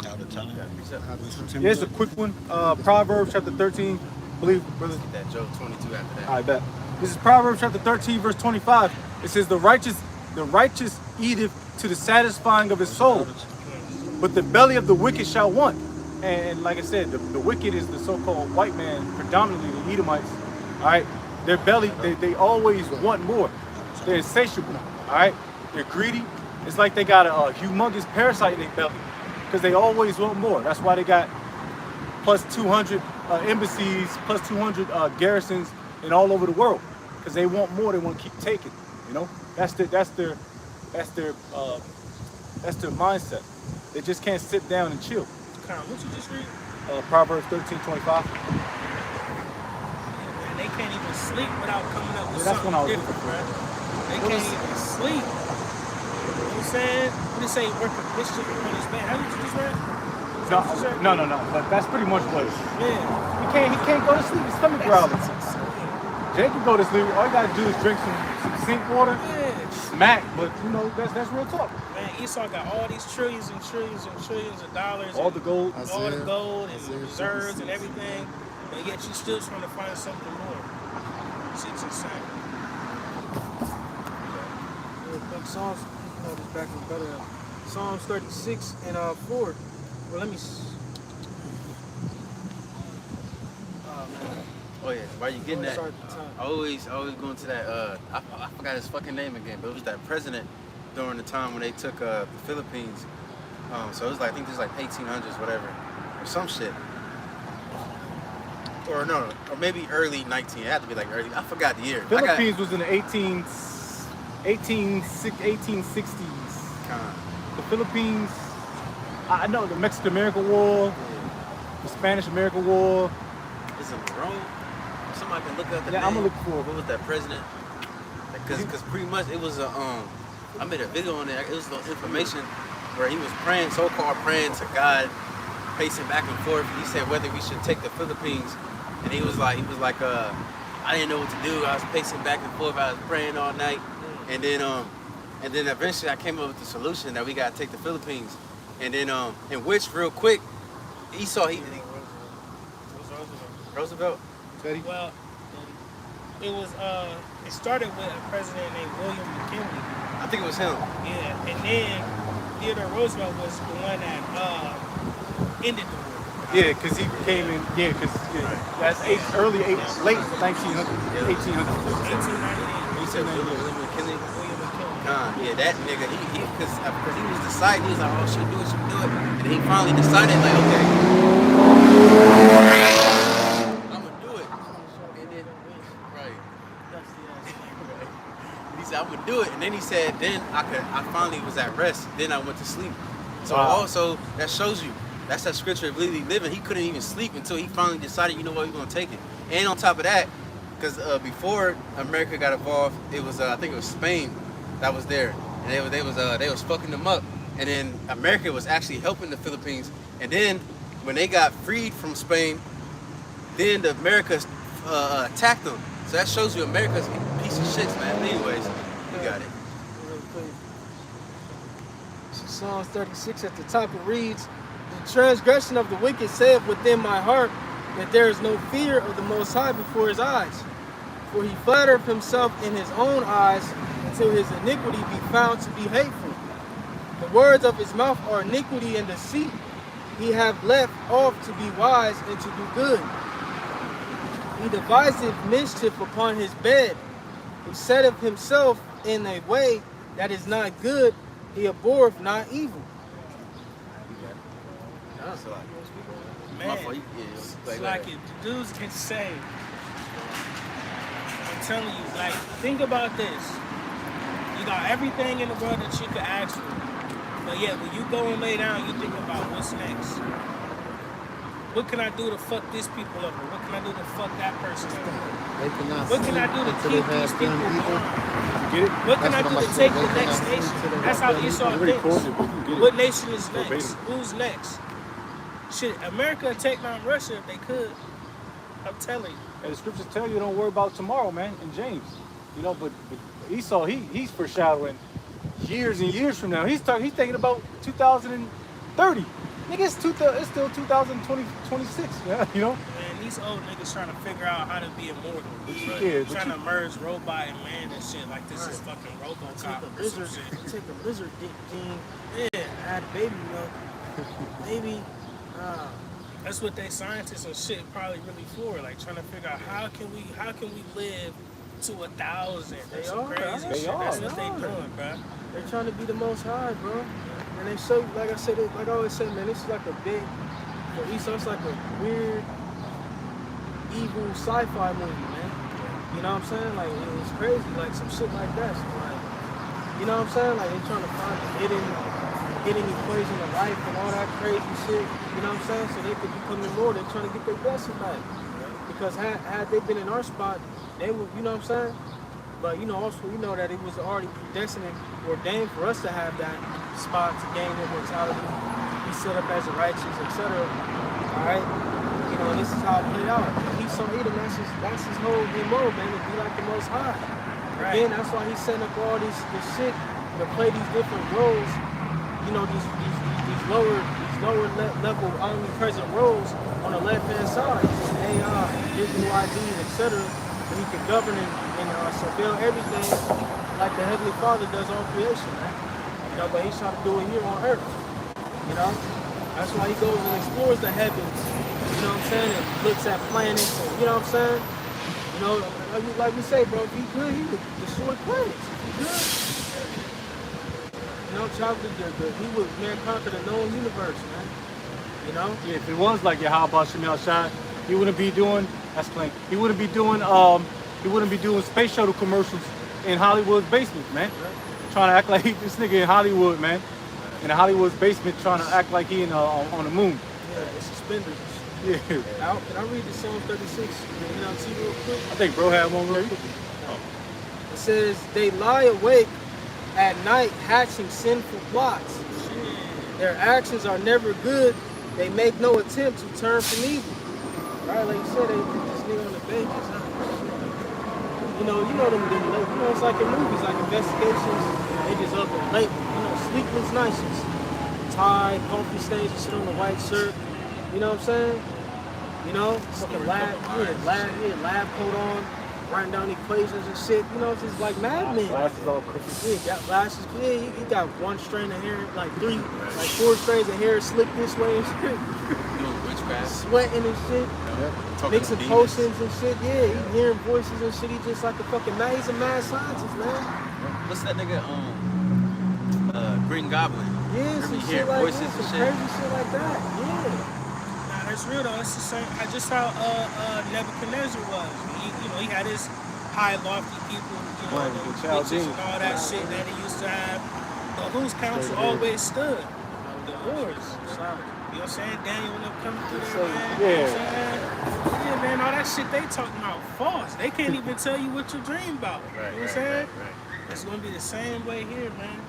Out of time. Yeah, it's a quick one. Proverbs chapter 13. Believe, brother. That Job 22 after that. I bet. This is Proverbs chapter 13, verse 25. It says, the righteous eateth to the satisfying of his soul, but the belly of the wicked shall want. And like I said, the wicked is the so-called white man, predominantly the Edomites. All right, their belly, they always want more. They're insatiable. All right, they're greedy. It's like they got a humongous parasite in their belly because they always want more. That's why they got plus 200 embassies, plus 200 garrisons in all over the world, because they want more. They want to keep taking. You know, that's their mindset. They just can't sit down and chill. What you just read? Proverbs 13:25. And they can't even sleep without coming up with Yeah, that's something when I was different, bro. They What can't is- even sleep. You know what I'm saying? What they say, work a mischief upon his man. How did you just read? No. But that's pretty much what. Yeah. He can't go to sleep. His stomach growling. Jay can go to sleep. All you gotta do is drink some sink water, Yeah. smack. But you know that's real talk. Man, Esau got all these trillions and trillions and trillions of dollars. All and the gold. all the gold and reserves and everything, but yet you still trying to find something more. Shit's insane. Psalms, this back in better. Psalms 36 and 4. Well, let me. Oh man. Oh yeah, why you getting that? Sorry for the time. Always going to that. I forgot his fucking name again, but it was that president during the time when they took the Philippines. So it was like, I think this was like 1800s, whatever, or some shit. Or no, or maybe early 19. It had to be like early. I forgot the year. Philippines was in the 1860s. The Philippines. I know the Mexican-American War, the Spanish-American War. Is it Rome? Somebody can look up the Yeah, name. I'm gonna look for it. What was that president? Because pretty much it was a I made a video on there. It was the information where he was praying, so-called praying to God, pacing back and forth. He said whether we should take the Philippines, and he was like, I didn't know what to do. I was pacing back and forth. I was praying all night, and then eventually I came up with the solution that we gotta take the Philippines, and then in which real quick, Esau Roosevelt. Teddy. Well, it started with a president named William McKinley. I think it was him. Yeah, and then Theodore Roosevelt was the one that ended the war. Yeah, because he came in. Yeah, because that's late 1800s. 1800s. 1898. He said William McKinley. William McKinley. Yeah, that nigga, because he was deciding, he was like, oh, should do it. And he finally decided, like, okay, I'm gonna do it. And then, right. He said, I'm gonna do it. And then he said, then I finally was at rest. Then I went to sleep. So also, that shows you, that's that scripture of literally living. He couldn't even sleep until he finally decided, you know what, we're gonna take it. And on top of that, because before America got involved, it was, I think it was Spain that was there. And they was fucking them up. And then America was actually helping the Philippines. And then when they got freed from Spain, then the Americans attacked them. So that shows you America's a piece of shit, man. Anyways, we got it. Psalms 36 at the top, it reads, the transgression of the wicked saith within my heart that there is no fear of the Most High before his eyes. For he flattereth himself in his own eyes until his iniquity be found to be hateful. The words of his mouth are iniquity and deceit. He hath left off to be wise and to do good. He deviseth mischief upon his bed. He setteth himself in a way that is not good. He abhorreth not evil. Man, it's like if the dudes can say, I'm telling you, like, think about this. You got everything in the world that you could ask for. But yet, when you go and lay down, you think about what's next. What can I do to fuck these people up? Or what can I do to fuck that person up? What can I do to keep these people going? Get it? What can I do to take the next nation? That's how Esau thinks. What nation is next? Who's next? Shit, America would take down Russia if they could. I'm telling you. And the scriptures tell you don't worry about tomorrow, man, in James. You know, but Esau, he's foreshadowing years and years from now. He's thinking about 2030. Nigga, it's still 2020, 26, yeah, you know? Man, these old niggas trying to figure out how to be immortal. Yeah, Trying to merge robot and man and shit like this is fucking RoboCop or some shit. Take a lizard dick gene, Yeah, add baby milk, maybe. that's what they scientists and shit probably really for. Like trying to figure out how can we live to 1,000. That's some crazy They shit. are. That's what they doing, bro. They're trying to be the Most High, bro. And they show, like I said, like I always say, man, this is like a big it's like a weird, evil sci-fi movie, man. You know what I'm saying? Like, it's crazy, like some shit like that. So, like, you know what I'm saying? Like, they're trying to find the hidden equation of life and all that crazy shit. You know what I'm saying? So they could become immortal. They're trying to get their blessing back. Because had they been in our spot, they would, you know what I'm saying? But, you know, also, you know that it was already predestined and ordained for us to have that spot to gain immortality, be set up as a righteous, etc. All right? You know, and this is how it played out. He's so Edom, that's his whole immoral, man, to be like the Most High. Right. Again, that's why he's setting up all this shit to play these different roles, you know, these lower level omnipresent roles on the left-hand side. AI, digital IDs, etc. And he can govern and surveil everything like the Heavenly Father does on creation, man. You know, but he's trying to do it here on earth. You know? That's why he goes and explores the heavens, you know what I'm saying? And looks at planets, and, you know what I'm saying? You know, like we say, bro, if he could, he would destroy planets. If he could. You know, he would, man, conquer the known universe, man. You know? Yeah, if it was like your how about Shamil Shah, he wouldn't be doing, that's plain, he wouldn't be doing space shuttle commercials in Hollywood's basement, man. Right. Trying to act like this nigga in Hollywood, man. In Hollywood's basement trying to act like he on the moon. Yeah, it's suspenders. Yeah. Now, can I read the Psalm 36 in the NLT real quick? I think bro had one real quick. It says, they lie awake at night hatching sinful plots. Their actions are never good. They make no attempt to turn from evil. Right, like you said, they put this nigga on the bench or something. You know them, you know, it's like in movies, like investigations, they just up and late, you know, sleepless nights, tie, coffee stains and shit on the white shirt, you know what I'm saying? You know, fucking lab coat on, writing down equations and shit, you know, it's just like madmen. Glasses all crooked. Yeah, he got glasses, yeah, he got one strand of hair, like 4 strands of hair slicked this way and shit. Sweating and shit, mixing potions and shit, yeah, he hearing voices and shit, he just like a fucking man, he's a mad scientist, man. What's that nigga, Green Goblin? Yeah, some shit like that, some crazy shit like that, yeah. Nah, that's real though, it's the same, just how Nebuchadnezzar was. He had his high lofty people, you know, the witches and all that shit that he used to have, but whose counsel always stood? The Lord's. You know what I'm saying? Daniel when they're coming through there, man. Yeah. You know what I'm saying? Yeah, man, all that shit they talking about false. They can't even tell you what you dream about. Right, you know what I'm saying? Right. It's gonna be the same way here, man.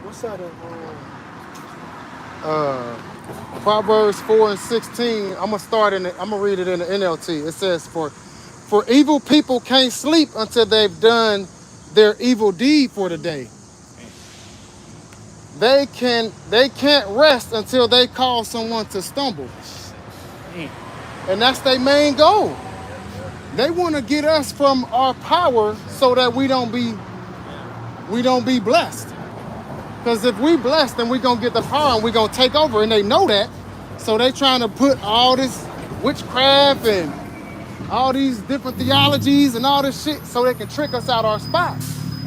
What's that? Proverbs 4:16. I'm gonna read it in the NLT. It says, "For evil people can't sleep until they've done their evil deed for the day. They can't rest until they cause someone to stumble." And that's their main goal. They want to get us from our power so that we don't be blessed. Because if we blessed, then we're going to get the power and we're going to take over. And they know that. So they trying to put all this witchcraft and all these different theologies and all this shit so they can trick us out our spot.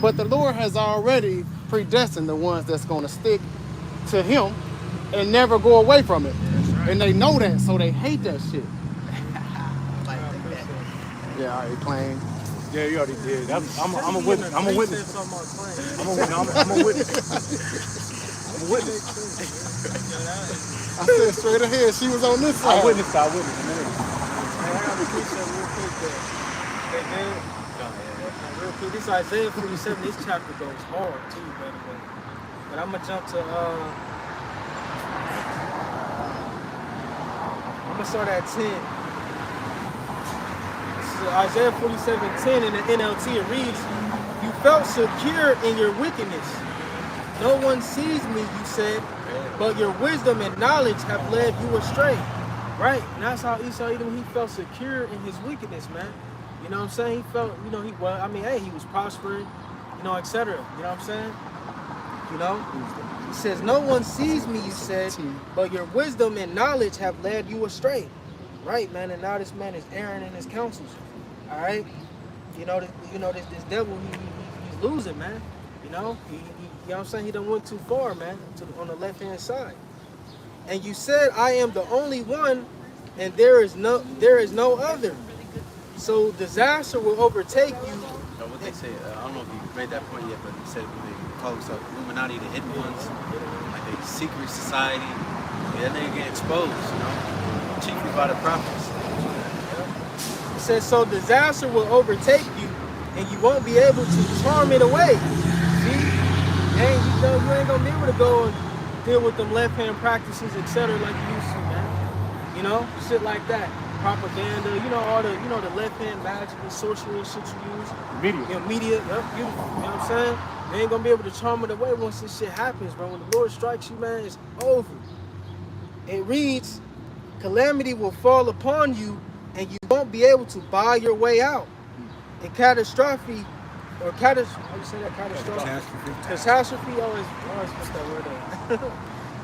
But the Lord has already predestined the ones that's going to stick to him and never go away from it. Right. And they know that, so they hate that shit. Yeah, I already claimed. Yeah, you already did. I'm a witness. I'm a witness. I'm a witness. I said straight ahead. She was on this side. I witnessed. Hey, I got to real quick there. Hey, man. Real quick, this Isaiah 47, this chapter goes hard too, by the way. But I'm gonna jump to I'm gonna start at 10. This is Isaiah 47:10 in the NLT. It reads, "You felt secure in your wickedness. No one sees me," you said, "but your wisdom and knowledge have led you astray." Right? And that's how Esau Edom, he felt secure in his wickedness, man. You know what I'm saying? He felt, you know, he was prospering, you know, etc. You know what I'm saying? You know? He says, "No one sees me," you said, "but your wisdom and knowledge have led you astray." Right, man? And now this man is erring in his counsels. All right? You know, this devil, he's losing, man. You know? You know what I'm saying? He done went too far, man, on the left-hand side. And you said, I am the only one, and there is no other. So disaster will overtake you. What they say, I don't know if you made that point yet, but you said when they call themselves Illuminati, the hidden ones, like a secret society, yeah, they get exposed, you know, chiefly by the prophets. It says, so disaster will overtake you, and you won't be able to charm it away. See? And you ain't gonna be able to go and deal with them left-hand practices, etc., like you used to, man. You know, shit like that. Propaganda, you know, all the, you know, the left-hand magic and sorcery and shit you use. Media. You know, media, yep, beautiful. You know what I'm saying? They ain't gonna be able to charm it away once this shit happens, bro. When the Lord strikes you, man, it's over. It reads, calamity will fall upon you, and you won't be able to buy your way out. And catastrophe, or how you say that? Catastrophe. Catastrophe. Always put that word up.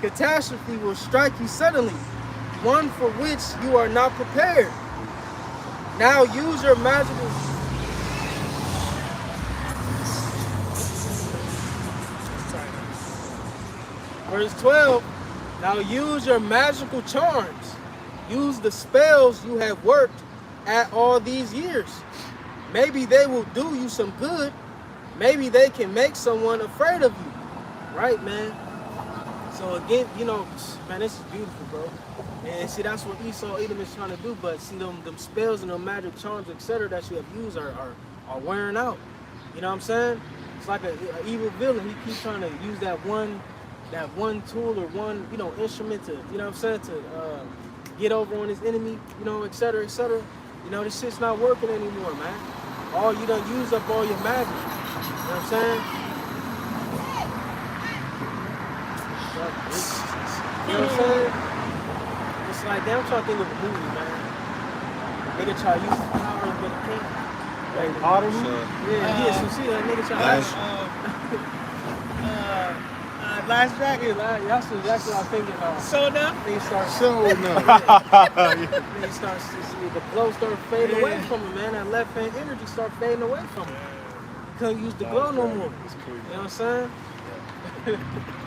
Catastrophe will strike you suddenly, one for which you are not prepared. Now use your magical. Verse 12. Now use your magical charms. Use the spells you have worked at all these years. Maybe they will do you some good. Maybe they can make someone afraid of you. Right, man? So again, you know, man, this is beautiful, bro. And see, that's what Esau Edom is trying to do. But see, them spells and them magic charms, etc., that you have used are wearing out. You know what I'm saying? It's like an evil villain. He keeps trying to use that one tool or one, you know, instrument to, you know what I'm saying, to get over on his enemy, you know, etc., etc. You know, this shit's not working anymore, man. You done use up all your magic. You know what I'm saying? You know what I'm saying? It's like, damn, I'm trying to think of a movie, man. Nigga try to use his powers, but he can't. Hey, Potter? Yeah, so see that nigga try to... Last Dragon. That's what I was thinking of. So now? Nigga starts... Nigga starts to see the glow start fading away from him, man. That left-hand energy start fading away from him. He couldn't use the glow no more. You know what I'm saying?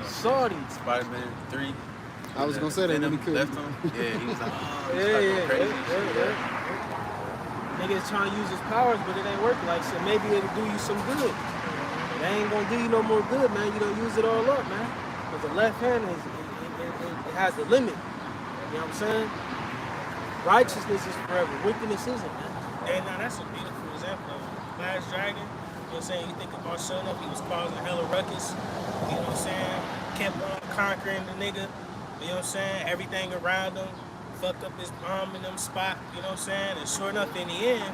Saudi. Spider-Man 3. I was gonna say that when he couldn't. Left him. Yeah, he was like, Yeah. Niggas trying to use his powers, but it ain't working. Like I said, maybe it'll do you some good. It ain't gonna do you no more good, man. You don't use it all up, man. But the left hand it has a limit. You know what I'm saying? Righteousness is forever. Wickedness isn't, man. And now that's a beautiful example of Last Dragon. You know what I'm saying? You think of Barcelona, he was causing hella ruckus. You know what I'm saying? Kept on conquering the nigga. You know what I'm saying? Everything around him. Fucked up his bomb in them spot. You know what I'm saying? And sure enough, in the end,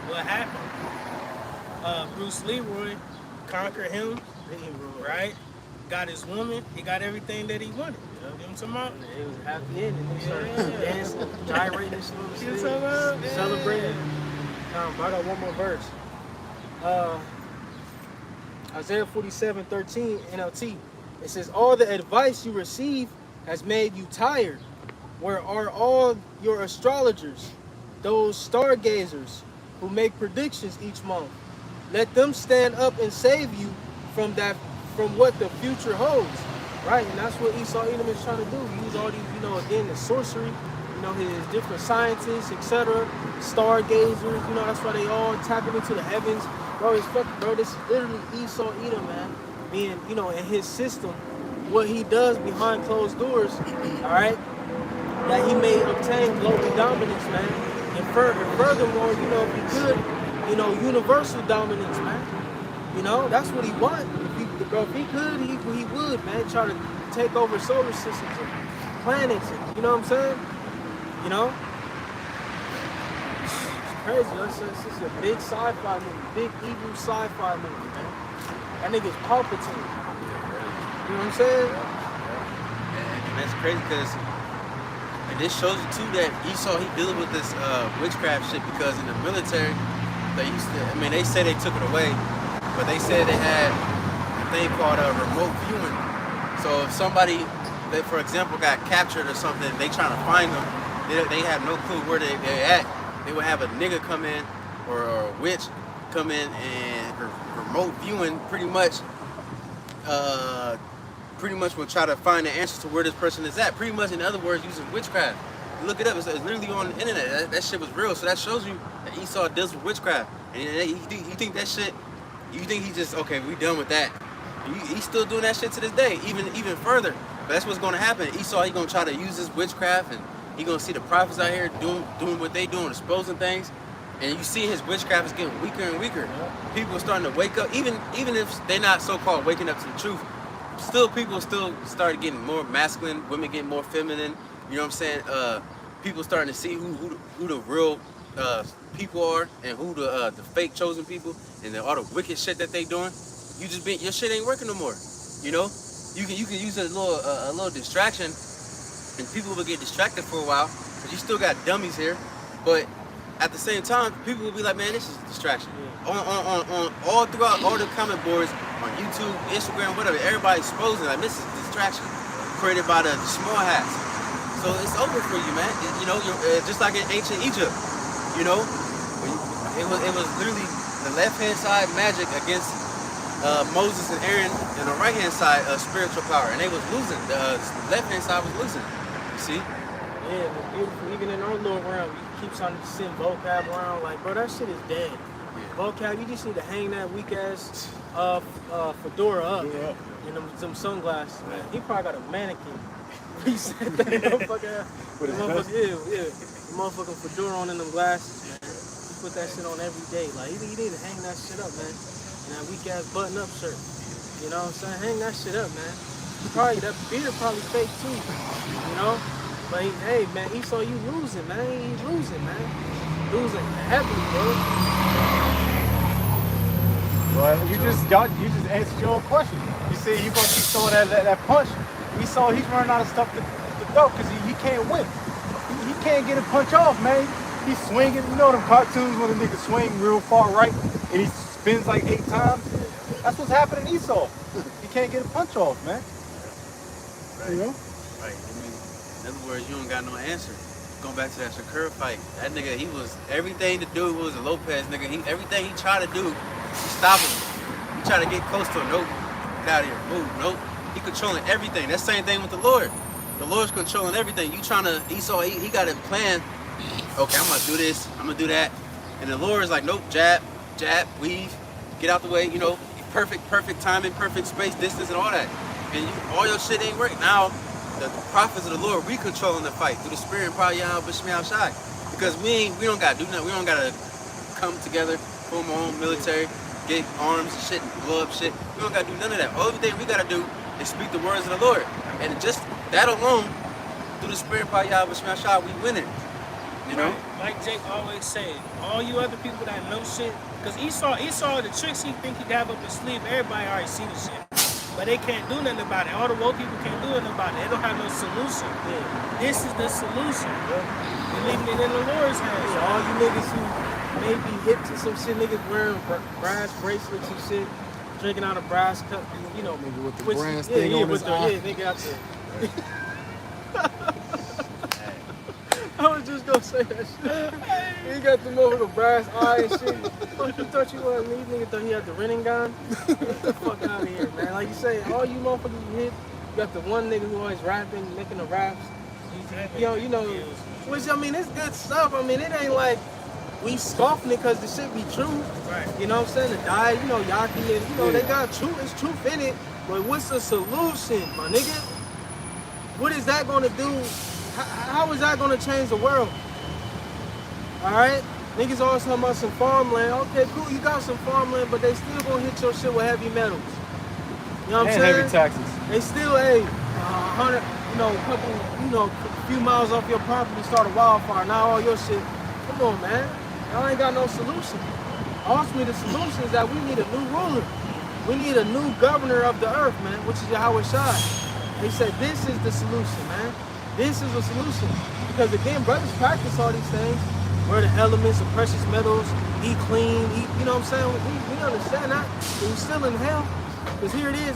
what happened? Bruce Leroy conquered him, right? Got his woman. He got everything that he wanted. You know what I'm talking about? It was happy ending. They started dancing, gyrating and shit on the You know stage, what I'm talking about? celebrating. I got one more verse. Isaiah 47:13 NLT. It says, all the advice you receive has made you tired. Where are all your astrologers, those stargazers who make predictions each month? Let them stand up and save you from what the future holds. Right? And that's what Esau Edom is trying to do. Use all these, you know, again, the sorcery, you know, his different scientists, etc. Stargazers, you know, that's why they all tapping into the heavens. Bro, this is literally Esau Edom, man. Being, you know, in his system, what he does behind closed doors, all right, that he may obtain global dominance, man. And furthermore, you know, if he could, you know, universal dominance, man. You know, that's what he wants. If he could, he would, man. Try to take over solar systems and planets, and, you know what I'm saying? You know? It's crazy. It's just a big sci-fi movie, big evil sci-fi movie, man. That nigga's Palpatine. You know what I'm saying? and that's crazy because, and this shows you too that Esau, he dealing with this witchcraft shit because in the military, they used to, I mean, they say they took it away, but they said they had a thing called remote viewing. So if somebody, that for example, got captured or something, they trying to find them, they have no clue where they're at. They would have a nigga come in or a witch come in and remote viewing pretty much pretty much will try to find the answers to where this person is at. Pretty much, in other words, using witchcraft. You look it up, it's literally on the internet. That shit was real, so that shows you that Esau deals with witchcraft. And you think that shit, you think he just, okay, we done with that. He's still doing that shit to this day, even further. But that's what's gonna happen. Esau, he gonna try to use this witchcraft, and he gonna see the prophets out here doing what they doing, exposing things. And you see his witchcraft is getting weaker and weaker. People are starting to wake up, even if they're not so-called waking up to the truth. Still, people still started getting more masculine, women getting more feminine. You know what I'm saying? People starting to see who the real people are, and who the fake chosen people, and all the wicked shit that they doing. Your shit ain't working no more. You know, you can use a little distraction, and people will get distracted for a while, but you still got dummies here. But at the same time, people will be like, man, this is a distraction. On all throughout all the comment boards on YouTube, Instagram, whatever, everybody's exposing like this is a distraction created by the small hats. So it's over for you, man. You know, just like in ancient Egypt. You know, it was literally the left-hand side magic against Moses and Aaron, and the right-hand side spiritual power, and they was losing. The left-hand side was losing. You see? Yeah, it was beautiful. Even in our little realm, you keep trying to send vocab around. Like, bro, that shit is dead. Yeah. Vocab, you just need to hang that weak-ass fedora up in them sunglasses. Man. He probably got a mannequin. He said that motherfucker. The motherfucking fedora on in them glasses, man. He put that shit on every day. Like, you need to hang that shit up, man. And that weak-ass button-up shirt. You know what I'm saying? Hang that shit up, man. Probably, that beard probably fake, too. You know? But hey, man, Esau, you losing, man. You losing, man. Losing heavily, bro. Well, you just answered your own question. You said you gonna keep throwing that punch. Esau, he's running out of stuff to throw because he can't win. He can't get a punch off, man. He's swinging. You know them cartoons when a nigga swing real far right and he spins like 8 times? That's what's happening to Esau. He can't get a punch off, man. Right. You know? Right. I mean, in other words, you don't got no answer. Going back to that Shakur fight, that nigga, he was everything to do was a Lopez nigga. Everything he tried to do, he stopped him. He tried to get close to him. Nope. Get out of here. Move. Nope. He controlling everything. That same thing with the Lord. The Lord's controlling everything. You trying to, Esau, he got a plan. Okay, I'm gonna do this. I'm gonna do that. And the Lord is like, nope. Jab, weave, get out the way. You know, perfect timing, perfect space, distance, and all that. And all your shit ain't working. Now, the prophets of the Lord, we controlling the fight through the Spirit and probably outside. Because we don't gotta do nothing. We don't gotta come together, form our own military, get arms and shit, and blow up shit. We don't gotta do none of that. All thing we gotta do is speak the words of the Lord. And just that alone, through the Spirit, probably we win it. You know? Right. Like Jake always say, all you other people that know shit, because Esau, the tricks he think he got up his sleeve, everybody already see the shit. But they can't do nothing about it. All the woke people can't do nothing about it. They don't have no solution. Yeah. This is the solution. You're leaving it in the Lord's hands. Yeah, all you niggas who may be hip to some shit, niggas wearing brass bracelets and shit, drinking out of brass cup, you know. Nigga with the brass thing on his eye. Yeah, nigga out there. I was just gonna say that shit. He got the motherfucker brass eye and shit. Fuck, you thought you was me? Nigga thought he had the renting gun? Get the fuck out of here, man. Like you say, all you motherfuckers you hit, you got the one nigga who always rapping, making the raps. You know, which I mean, it's good stuff. I mean, it ain't like we scoffing it because the shit be true. Right. You know what I'm saying? The guy, you know, Yaki, and you know, they got truth, it's truth in it. But what's the solution, my nigga? What is that gonna do? How is that gonna change the world? Alright? Niggas always talking about some farmland. Okay, cool, you got some farmland, but they still gonna hit your shit with heavy metals. You know what I'm saying? Heavy taxes. They still, 100, a few miles off your property, start a wildfire. Now all your shit. Come on, man. Y'all ain't got no solution. Ultimately, the solution is that we need a new ruler. We need a new governor of the earth, man, which is Yahweh Shai. They said this is the solution, man. This is the solution. Because again, brothers practice all these things. Where the elements, the precious metals, eat clean, you know what I'm saying? We understand that, but we're still in hell. Because here it is,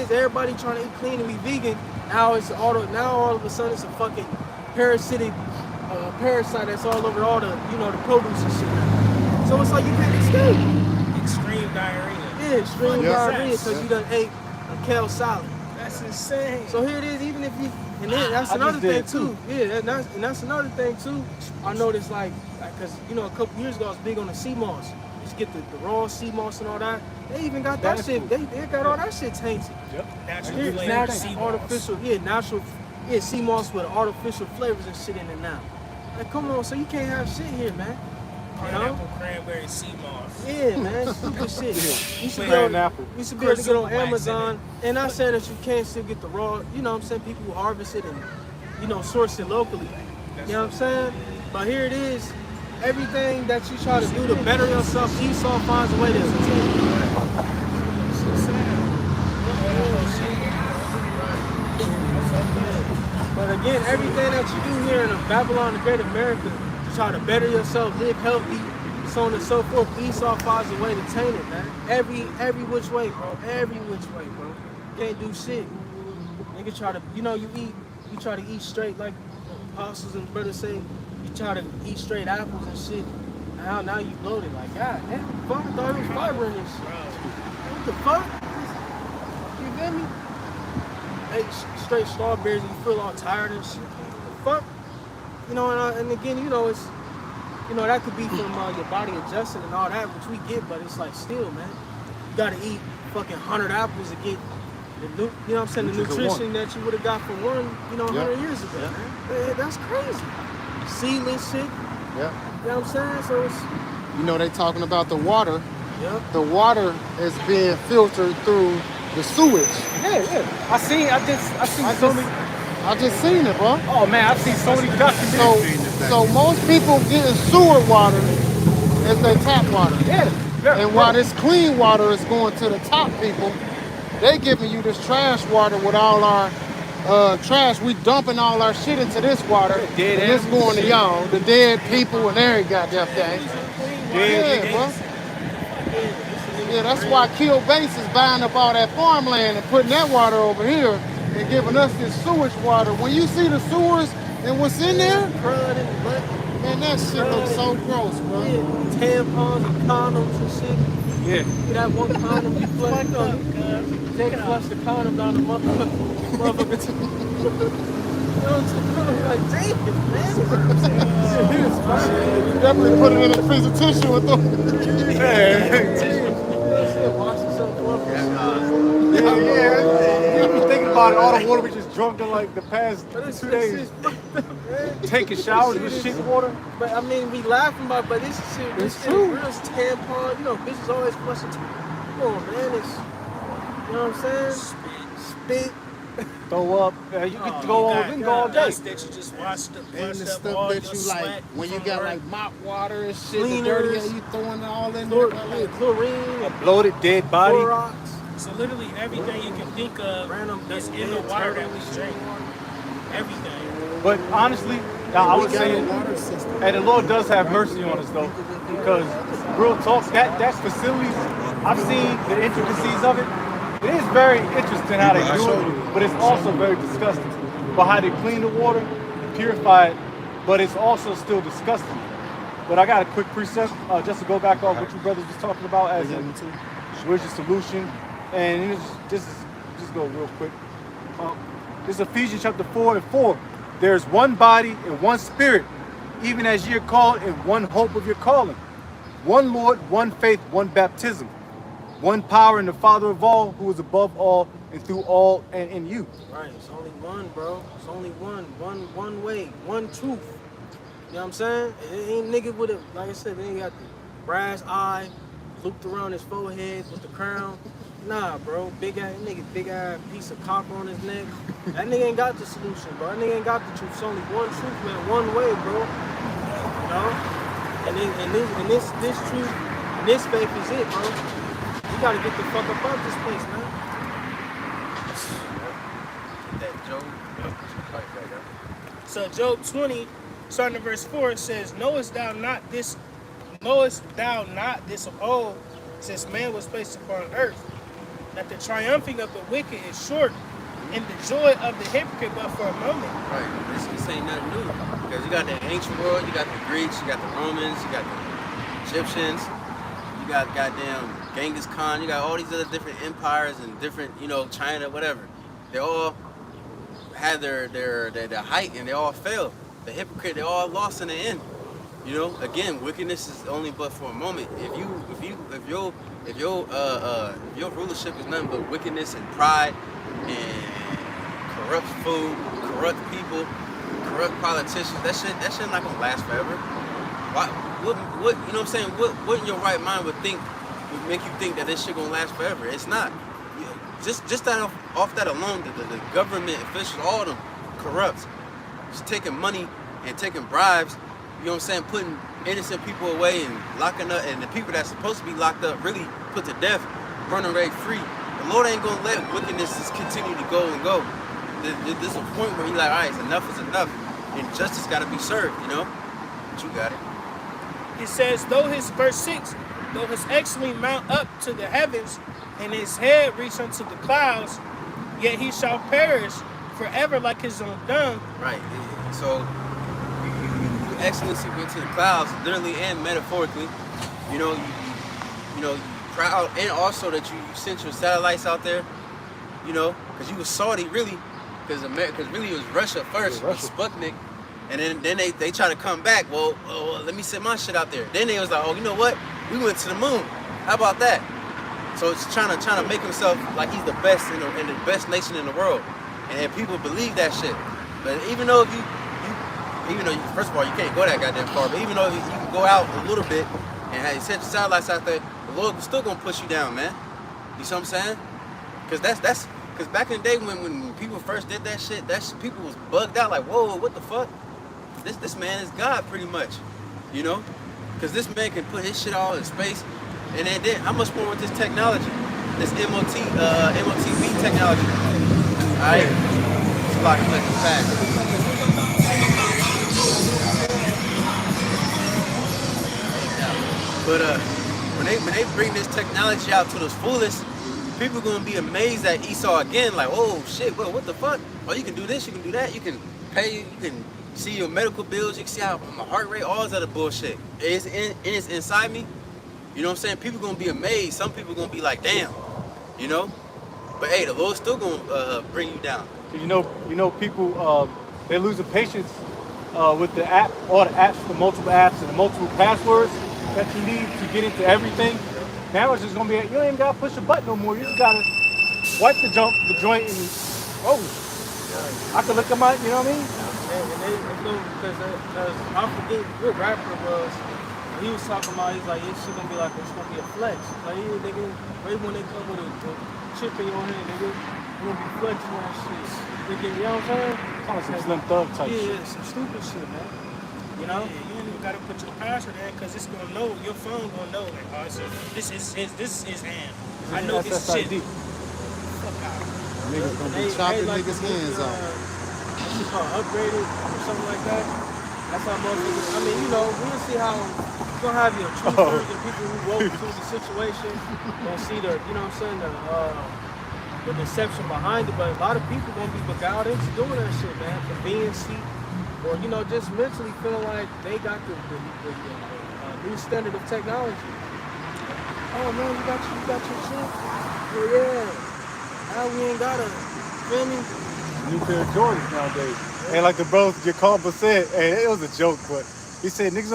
everybody trying to eat clean and be vegan. Now all of a sudden it's a fucking parasite that's all over all the, the produce and shit now. So it's like you can't escape. Extreme diarrhea. Yeah, extreme diarrhea because you done ate a kale salad. That's insane. So here it is, even if you, and then that's I another just thing did, too. Yeah, that's another thing too. I noticed like, cause you know a couple years ago I was big on the sea moss. Just get the raw sea moss and all that. They even got that That's shit. cool. They got all that shit tainted. Yep. Natural Here, flavor, natural, sea moss. artificial, natural, sea moss with artificial flavors and shit in it now. Like, come on, so you can't have shit here, man. You know? Pineapple, cranberry, sea moss. Yeah, man, stupid shit. You should be able, Pineapple. you should be able to get on Wax in Amazon. And not saying that you can't still get the raw, you know what I'm saying, people who harvest it and, you know, source it locally. You know what I'm saying? But here it is. Everything that you try to do to better yourself, Esau finds a way to But again, everything that you do here in Babylon, the Great America, to try to better yourself, live healthy, so on and so forth, Esau finds a way to taint it, man. Every which way, bro. Every which way, bro. Can't do shit. Nigga try to, you try to eat straight like apostles and brothers say, you try to eat straight apples and shit. Now you bloated. Like, God damn, fuck, I thought it was fiber in this shit. What the fuck? You feel me? Ate straight strawberries and you feel all tired and shit. Fuck. You know, and again, you know, it's, you know, that could be from your body adjusting and all that, which we get, but it's like still, man. You gotta eat fucking 100 apples to get the you know what I'm saying, the nutrition that you would have got from one, 100 years ago, man. That's crazy. Seedless shit. Yeah. You know what I'm saying? So it's, You know, they talking about the water. yeah. The water is being filtered through the sewage. Yeah. I seen so many. I just seen it, bro. Oh man, I've seen so many documentaries. So most people getting sewer water is their tap water. Yeah. And while this clean water is going to the top people, they giving you this trash water with all our trash. We dumping all our shit into this water. Dead and it's animals going to y'all, the dead people and every goddamn thing. Yeah, bro. Yeah, that's why Kill Base is buying up all that farmland and putting that water over here and giving us this sewage water. When you see the sewers and what's in there, Crud and butt. man, that shit looks so gross, bro. Yeah. Tampons and condoms and shit. Yeah. You that one condom you flush, they flush the condom down the motherfucker. You know what I'm saying? Like, damn, man. You definitely put it in a piece of tissue with them. Wash yourself off. Yeah. You be thinking about it, all the water we just drunk in like the past But it's 2 days. man. Taking showers with shit water. But I mean, we laughing about, but this shit, It's shit true. real tampon. You know, bitches always flushing. Come on, man. It's, you know what I'm saying? Spit. Throw up. You can go on. We can go all day. Dust that you just washed up, And the washed up stuff all that your you sweat like, when you from got work. like mop water and shit, the Cleaners. dirty air, you throwing it all in there. Chlorine. Bloated dead body. Clorox. So literally everything you can think of Random that's in the water that we drink. Everything. But honestly, I would We got say, a water system. and the Lord does have mercy on us though, because real talk, that facilities, I've seen the intricacies of it. It is very interesting how they do it, but it's also very disgusting. But how they clean the water, purify it, but it's also still disgusting. But I got a quick precept just to go back on what you brothers was talking about as in where's the solution, and it's just go real quick. This is Ephesians chapter 4:4. There's one body and one spirit, even as you're called in one hope of your calling. One Lord, one faith, one baptism. One power and the Father of all, who is above all and through all and in you. Right, it's only one, bro. It's only one way, one truth. You know what I'm saying? It ain't nigga with it, like I said, they ain't got the brass eye looped around his forehead with the crown. Nah, bro, big ass piece of copper on his neck. That nigga ain't got the solution, bro. That nigga ain't got the truth. It's only one truth, man, one way, bro. You know? And this truth, and this faith is it, bro. You gotta get the fuck up out this place, man. That Job. So Job 20, starting at verse 4, it says, Knowest thou not this of old, since man was placed upon earth, that the triumphing of the wicked is short, and the joy of the hypocrite but for a moment. Right. This ain't nothing new. Because you got the ancient world, you got the Greeks, you got the Romans, you got the Egyptians, you got goddamn Genghis Khan, you got all these other different empires and different, China, whatever. they all had their height and they all failed. The hypocrite, they all lost in the end. You know, again, wickedness is only but for a moment. If your rulership is nothing but wickedness and pride and corrupt food, corrupt people, corrupt politicians, that shit not gonna last forever. Why? What? You know what I'm saying? What in your right mind would make you think that this shit gonna last forever? It's not. Just that off that alone, the government officials, all of them corrupt, just taking money and taking bribes. You know what I'm saying? Putting innocent people away and locking up, and the people that's supposed to be locked up really put to death, running right free. The Lord ain't gonna let wickedness just continue to go and go. There's a point where He's like, all right, enough is enough, and justice got to be served. You know? But you got it. It says, verse 6, though his excellence mount up to the heavens, and his head reach unto the clouds, yet he shall perish forever like his own dung. Right. So excellency went to the clouds, literally and metaphorically. You know, you proud, and also that you sent your satellites out there. You know, because you was Saudi really, because really it was Russia first, with Sputnik, and then they try to come back. Well, let me send my shit out there. Then they was like, oh, you know what? We went to the moon. How about that? So it's trying to make himself like he's the best in the best nation in the world, and people believe that shit. But even though first of all, you can't go that goddamn far, but even though you can go out a little bit and set your satellites out there, the Lord is still gonna push you down, man. You see what I'm saying? Because because back in the day when people first did that shit, people was bugged out like, whoa, what the fuck? This man is God pretty much, you know? Because this man can put his shit all in space, and then how much more with this technology, this MOTV technology? All right, it's a lot of clicking fast. But when they bring this technology out to those fullest, people gonna be amazed at Esau again. Like, oh shit, well, what the fuck? Oh, you can do this, you can do that, you can pay, you can see your medical bills, you can see how my heart rate, all this other bullshit. It's inside me. You know what I'm saying? People gonna be amazed. Some people gonna be like, damn, you know. But hey, the Lord's still gonna bring you down. You know, people they're losing patience with the app, all the apps, the multiple apps, and the multiple passwords that you need to get into everything. Now it's just gonna be, you ain't even gotta push a button no more. You just gotta wipe the joint, and I can look at my, you know what I mean? Because I forget what rapper it was. He was talking about, he's like, it's gonna be like, it's gonna be a flex. Like, nigga, right when they come with a chip in your hand, nigga, you gonna be flexing that shit. Nigga, you know what I'm saying? Kind of some Slim Thug type shit. Yeah, some stupid shit, man. You know? Yeah, you ain't even gotta put your password in, because it's gonna know, your phone gonna know, like, oh, this is his hand. I know this shit. Fuck out. Niggas gonna be chopping niggas' hands off. What's it called? Upgraded or something like that? That's how motherfuckers, I mean, you know, we'll see how you're gonna have your truthers and people who woke through the situation, gonna see the, you know what I'm saying, the deception behind it, but a lot of people gonna be beguiled into doing that shit, man. Conveniency, or, you know, just mentally feeling like they got the new standard of technology. Oh man, you got your shit? Well, yeah. Now we ain't gotta, feel me? New pair of Jordans nowadays. And like the bro Jacob said, hey, it was a joke, but he said niggas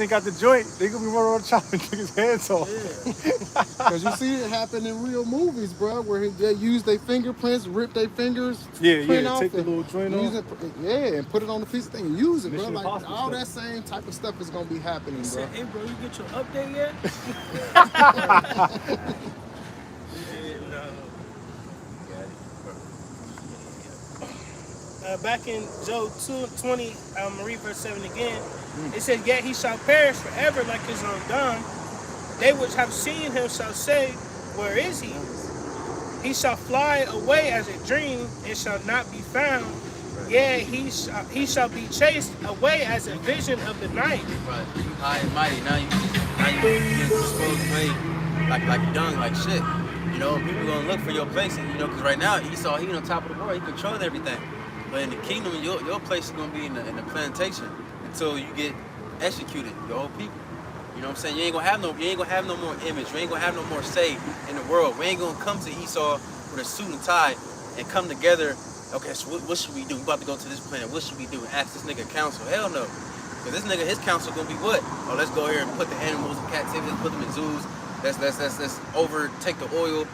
ain't got the joint. They gonna be running around chopping niggas' hands off. Yeah. Because you see it happen in real movies, bro, where they use their fingerprints, rip their fingers, print off, take the little joint off. And put it on the piece of thing and use it, Mission bro. Like Impossible all stuff. that same type of stuff is gonna be happening, He bro. said, hey, bro, you get your update yet? Back in Job 2:20, I'm gonna read verse 7 again. It says, yet he shall perish forever like his own dung. They which have seen him shall say, where is he? He shall fly away as a dream and shall not be found. Yeah, he shall be chased away as a vision of the night. Right. You high and mighty. Now you get disposed away like dung, like shit. You know, people gonna look for your place, and you know, because right now Esau, he on top of the world, he controls everything. But in the kingdom, your place is gonna be in the plantation until you get executed, your whole people. You know what I'm saying? You ain't gonna have no more image. You ain't gonna have no more say in the world. We ain't gonna come to Esau with a suit and tie and come together. Okay, so what should we do? We about to go to this planet. What should we do? And ask this nigga counsel. Hell no. Because this nigga, his counsel gonna be what? Oh, let's go here and put the animals in captivity. Let's put them in zoos. Let's overtake the oil.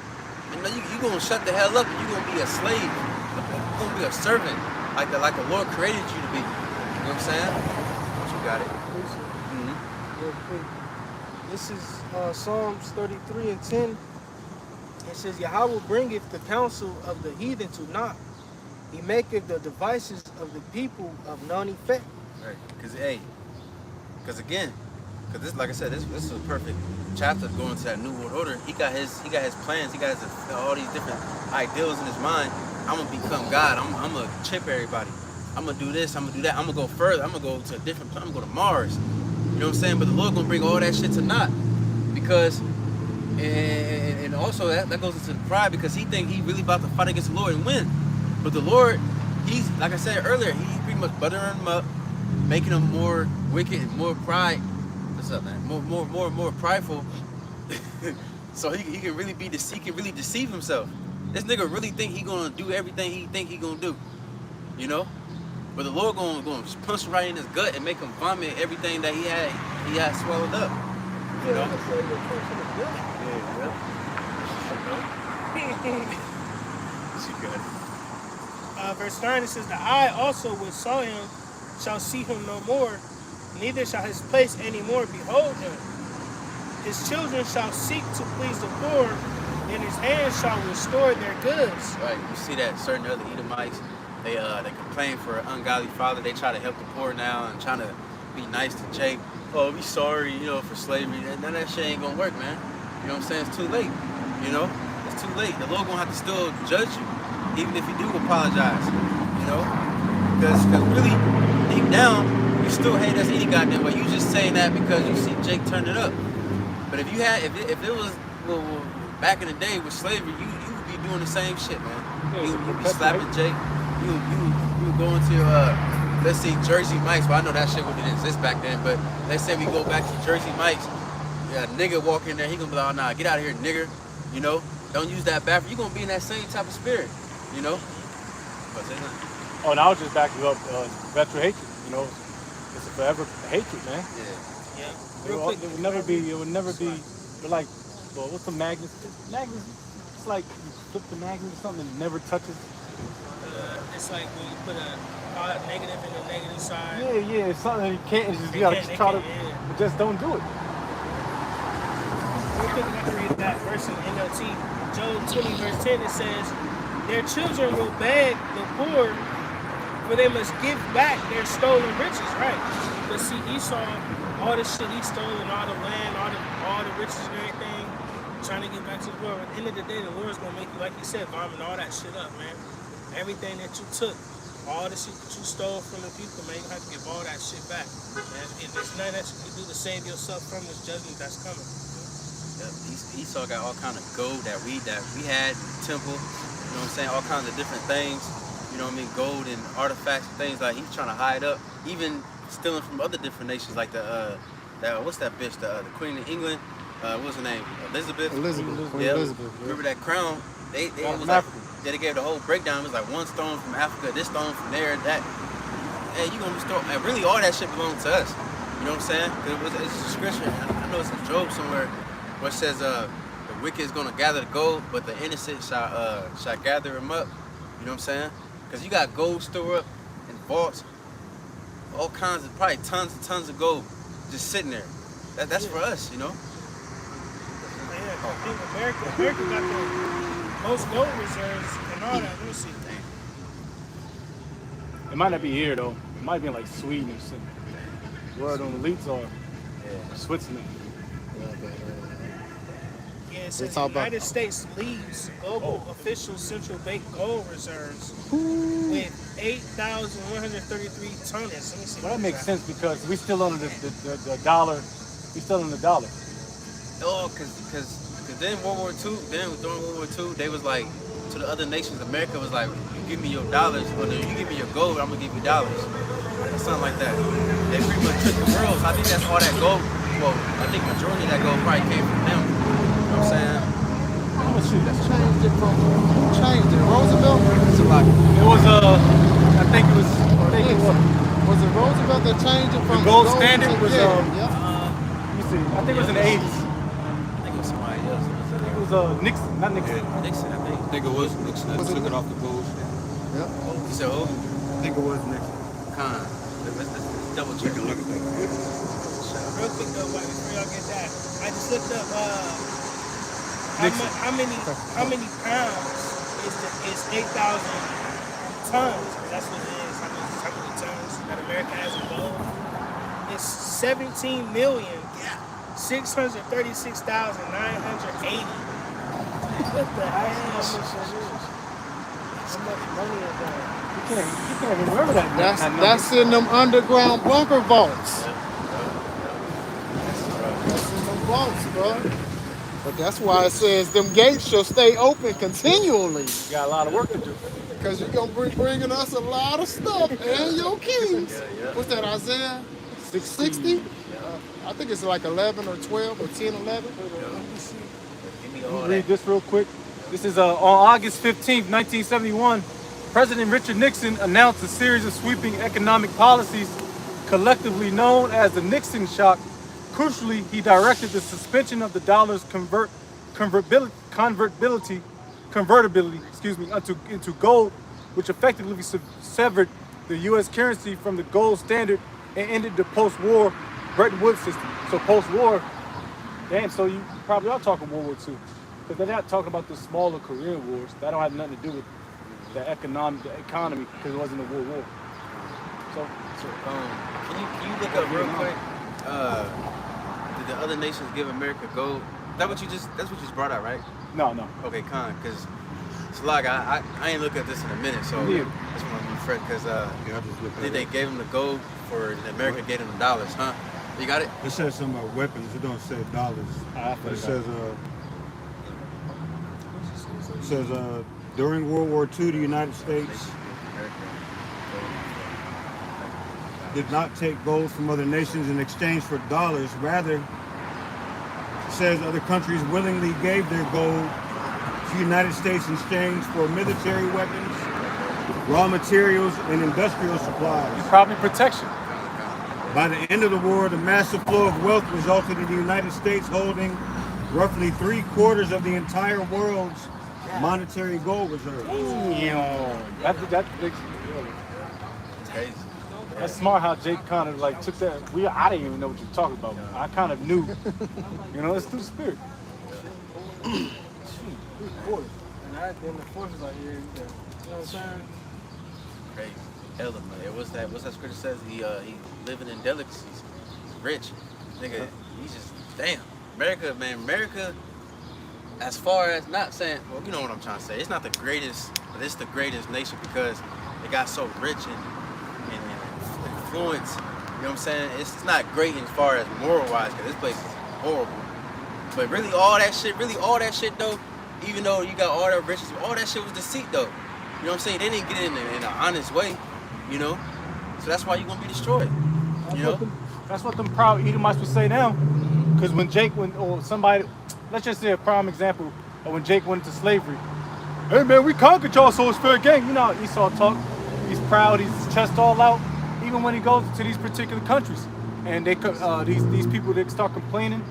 And then you gonna shut the hell up and you gonna be a slave. You gonna be a servant like the Lord created you to be. You know what I'm saying? But you got it. Real quick. This is Psalms 33 and 10. It says, Yahweh bringeth the counsel of the heathen to naught. He maketh the devices of the people of none effect. Right. Because again, this, like I said, this is a perfect chapter going to that new world order. He got his plans. He got all these different ideals in his mind. I'm gonna become God. I'm gonna chip everybody. I'm gonna do this. I'm gonna do that. I'm gonna go further. I'm gonna go to a different planet. I'm gonna go to Mars. You know what I'm saying? But the Lord gonna bring all that shit to naught because, and also that goes into the pride because he think he really about to fight against the Lord and win. But the Lord, he's like I said earlier, he's pretty much buttering him up, making him more wicked and more pride. What's up, man? More prideful. So he can really he can really deceive himself. This nigga really think he gonna do everything he think he gonna do, you know. But the Lord gonna punch right in his gut and make him vomit everything that he had swallowed up. You know. Verse 9, it says, the eye also which saw him shall see him no more, neither shall his place any more behold him. His children shall seek to please the poor, and his hands shall restore their goods. Right, you see that certain other Edomites, they complain for an ungodly father. They try to help the poor now and trying to be nice to Jake. Oh, we sorry, you know, for slavery. None of that shit ain't gonna work, man. You know what I'm saying? It's too late. You know, it's too late. The Lord gonna have to still judge you, even if you do apologize. You know, because really deep down, you still hate us any goddamn way. You just saying that because you see Jake turn it up. But if it was back in the day with slavery, you would be doing the same shit, man. You be slapping Jake. You go into let's see, Jersey Mike's. Well, I know that shit wouldn't exist back then, but let's say we go back to Jersey Mike's. Yeah, a nigga walk in there, he gonna be like, oh, nah, get out of here, nigger. You know, don't use that bathroom. You gonna be in that same type of spirit, you know. But say nothing. Oh, and I was just backing up retro hatred. You know, it's a forever hatred, man. Yeah. It would never be. But like, well, what's the magnet? Magnet. It's like you flip the magnet or something and it never touches. It's like when you put a negative in the negative side. Yeah. It's something you can't. It's just you gotta try to. Just don't do it. Real quick, I can read that verse in NLT. Job 20 verse 10. It says, "Their children will beg the poor, for they must give back their stolen riches." Right? But see, Esau, all the shit he stole and all the land, all the riches and everything, trying to get back to the Lord. At the end of the day, the Lord's gonna make you, like you said, vomit all that shit up, man. Everything that you took, all the shit that you stole from the people, man, you have to give all that shit back. And there's nothing that you can do to save yourself from this judgment that's coming. Yeah, Esau got all kind of gold that we had in the temple. You know what I'm saying? All kinds of different things. You know what I mean? Gold and artifacts and things like he's trying to hide up. Even stealing from other different nations like what's that bitch? The Queen of England. What's her name? Elizabeth. Queen Elizabeth. Remember that crown? They was like, they gave the whole breakdown. It was like one stone from Africa, this stone from there, that. Hey, you gonna restore? And really, all that shit belongs to us. You know what I'm saying? Because it's a scripture. I know it's in Job somewhere where it says the wicked is gonna gather the gold, but the innocent shall gather them up. You know what I'm saying? Because you got gold stored up in vaults, all kinds of, probably tons and tons of gold just sitting there. That's for us, you know. Yeah, I think America got the most gold reserves and all that. Let me see. It might not be here though. It might be in like Sweden or something. Where the elites are. Yeah. Switzerland. Yeah, it says the United States leads global official central bank gold reserves with 8,133 tons. Let me see. Well, that makes sense because we still under the dollar. We still under the dollar. Oh, cause then during World War II, they was like to the other nations. America was like, you give me your dollars, or you give me your gold, I'm gonna give you dollars, or something like that. They pretty much took the world. So I think that's all that gold. Well, I think majority of that gold probably came from them. You know what I'm saying? Oh shoot, that's changed it from Roosevelt. It's a lot. It was I think it was. I think it was. Was it Roosevelt that changed it from The gold standard was, yeah. Let me see. I think it was in the 80s. I think it was somebody else. I think it was Nixon, not Nixon. Yeah, Nixon, I think. I think it was Nixon that Was it took it Nixon? off the gold standard. Yep. You said who? I think it was Nixon. Khan. Let's double check. Take a look at that. Real quick though, like, before y'all get that, I just looked up Nixon. how many pounds is 8,000 tons? That's what it is. How many tons that America has in gold? It's 17,636,980. What the hell? How much money is that? You can't remember that. That's in them underground bunker vaults. That's in them vaults, bro. But that's why it says them gates shall stay open continually. You got a lot of work to do. Because you're going to be bringing us a lot of stuff and your kings. What's that, Isaiah 60? I think it's like 11 or 12 or 10, 11. Give me all Let me that. read this real quick. This is on August 15th, 1971. President Richard Nixon announced a series of sweeping economic policies collectively known as the Nixon shock. Crucially, he directed the suspension of the dollar's convertibility, into gold, which effectively severed the U.S. currency from the gold standard and ended the post-war Bretton Woods system. So post-war, damn, so you probably are talking World War II. Because they're not talking about the smaller Korean wars. That don't have nothing to do with the economy, because it wasn't a world war. So Can you look up real quick? Did the other nations give America gold? That's what you just brought out, right? no. Okay, Khan, because it's like I ain't look at this in a minute, so Yeah. I just want to be fresh because Yeah, I just looked at they it. gave them the gold for America gave them the dollars, huh? You got it? It says something about weapons. It don't say dollars. But it says during World War II, the United States did not take gold from other nations in exchange for dollars. Rather, it says other countries willingly gave their gold to the United States in exchange for military weapons, raw materials, and industrial supplies. Probably protection. By the end of the war, the massive flow of wealth resulted in the United States holding roughly 3/4 of the entire world's monetary gold reserves. Crazy. That's smart how Jake kind of like took that. I didn't even know what you're talking about. I kind of knew. It's through the spirit. And then the forces are here. You know what I'm saying? Crazy. Hell, man. What's that scripture says? He living in delicacies. He's rich. Nigga, he's just, damn. America, man, America, as far as not saying, well, you know what I'm trying to say. It's not the greatest, but it's the greatest nation because it got so rich and influence. You know what I'm saying? It's not great as far as moral-wise because this place is horrible. But really all that shit though, even though you got all that riches, all that shit was deceit though. You know what I'm saying? They didn't get it in an honest way, you know? So that's why you're gonna be destroyed. You know? That's what them proud Edomites would say now. Because when Jake went, or somebody, let's just say a prime example of when Jake went into slavery. Hey man, we conquered y'all, so it's fair game. You know how Esau talk. He's proud, he's chest all out. Even when he goes to these particular countries, and they these people that start complaining,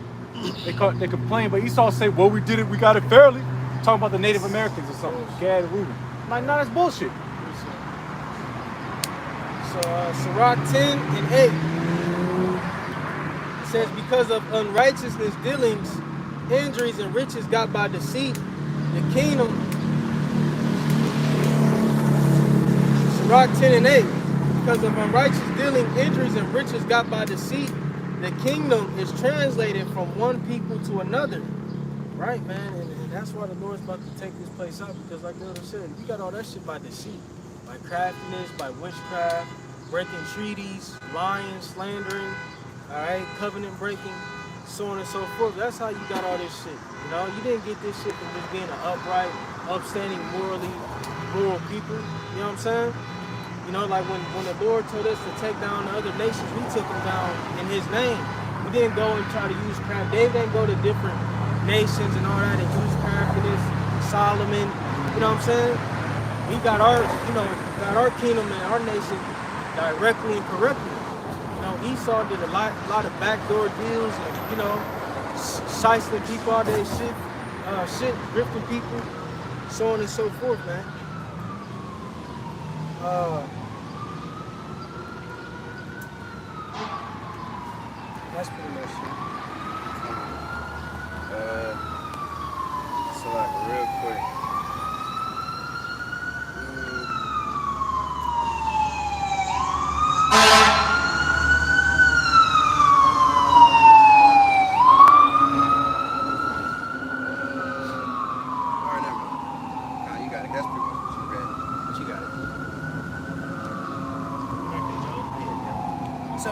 they complain, but Esau say, well, we did it, we got it fairly. Talking about the Native Americans or something. Gad and Reuben. I'm like, no, that's bullshit. So Sirach 10 and 8 it says, because of unrighteousness dealings, injuries, and riches got by deceit, the kingdom. Sirach 10 and 8. Because of unrighteous dealing, injuries, and riches got by deceit, the kingdom is translated from one people to another. Right, man? And that's why the Lord's about to take this place out, because like the other said, you got all that shit by deceit, by craftiness, by witchcraft, breaking treaties, lying, slandering, all right, covenant breaking, so on and so forth. That's how you got all this shit. You know, you didn't get this shit from just being an upright, upstanding, moral people. You know what I'm saying? You know, like when the Lord told us to take down the other nations, we took them down in His name. We didn't go and try to use craft. David didn't go to different nations and all that and use craftiness Solomon. You know what I'm saying? We got our, got our kingdom and our nation directly and correctly. Esau did a lot of backdoor deals and, siphoning people out of their shit, drifting people, so on and so forth, man. That's pretty much it. So like real quick.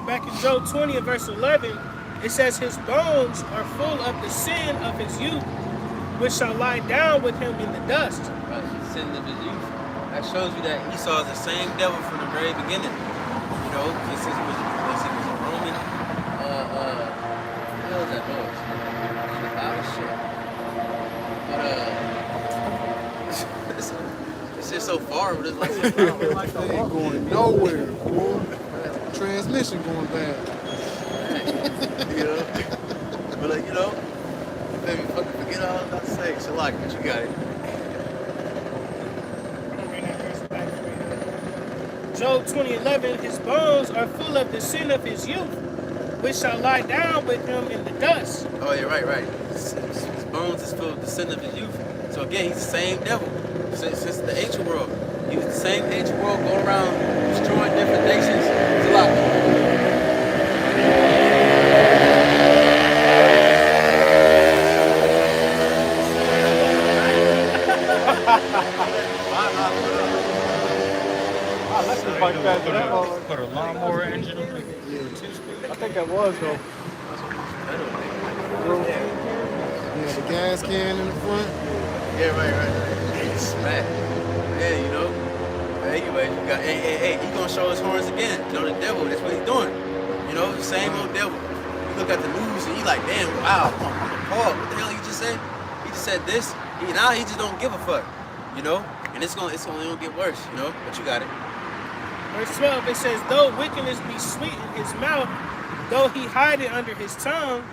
Back in Job 20 and verse 11, it says, his bones are full of the sin of his youth, which shall lie down with him in the dust. Right, the sin of his youth. That shows you that Esau is the same devil from the very beginning. Since he was a Roman, what was that noise? A lot of shit. But, it's just so far, but it's like, They ain't going nowhere, boy. Transmission going bad. But let me fucking forget all I was about to say. So like, but you got it. Job 20:11, his bones are full of the sin of his youth, which shall lie down with him in the dust. Oh yeah, right. His bones is full of the sin of his youth. So again, he's the same devil since the ancient world. He was the same ancient world going around destroying different nations. It's a lot. Put a lawnmower engine on it. I think that was though. Yeah, the gas can in the front. Yeah, right. Smack. Yeah, Anyway, you got hey, he gonna show his horns again. The devil, that's what he's doing. The same old devil. You look at the news and you like, damn, wow, I'm appalled. What the hell he just said? He just said this. Now he just don't give a fuck. And it's gonna get worse, but you got it. Verse 12, it says, though wickedness be sweet in his mouth, though he hide it under his tongue,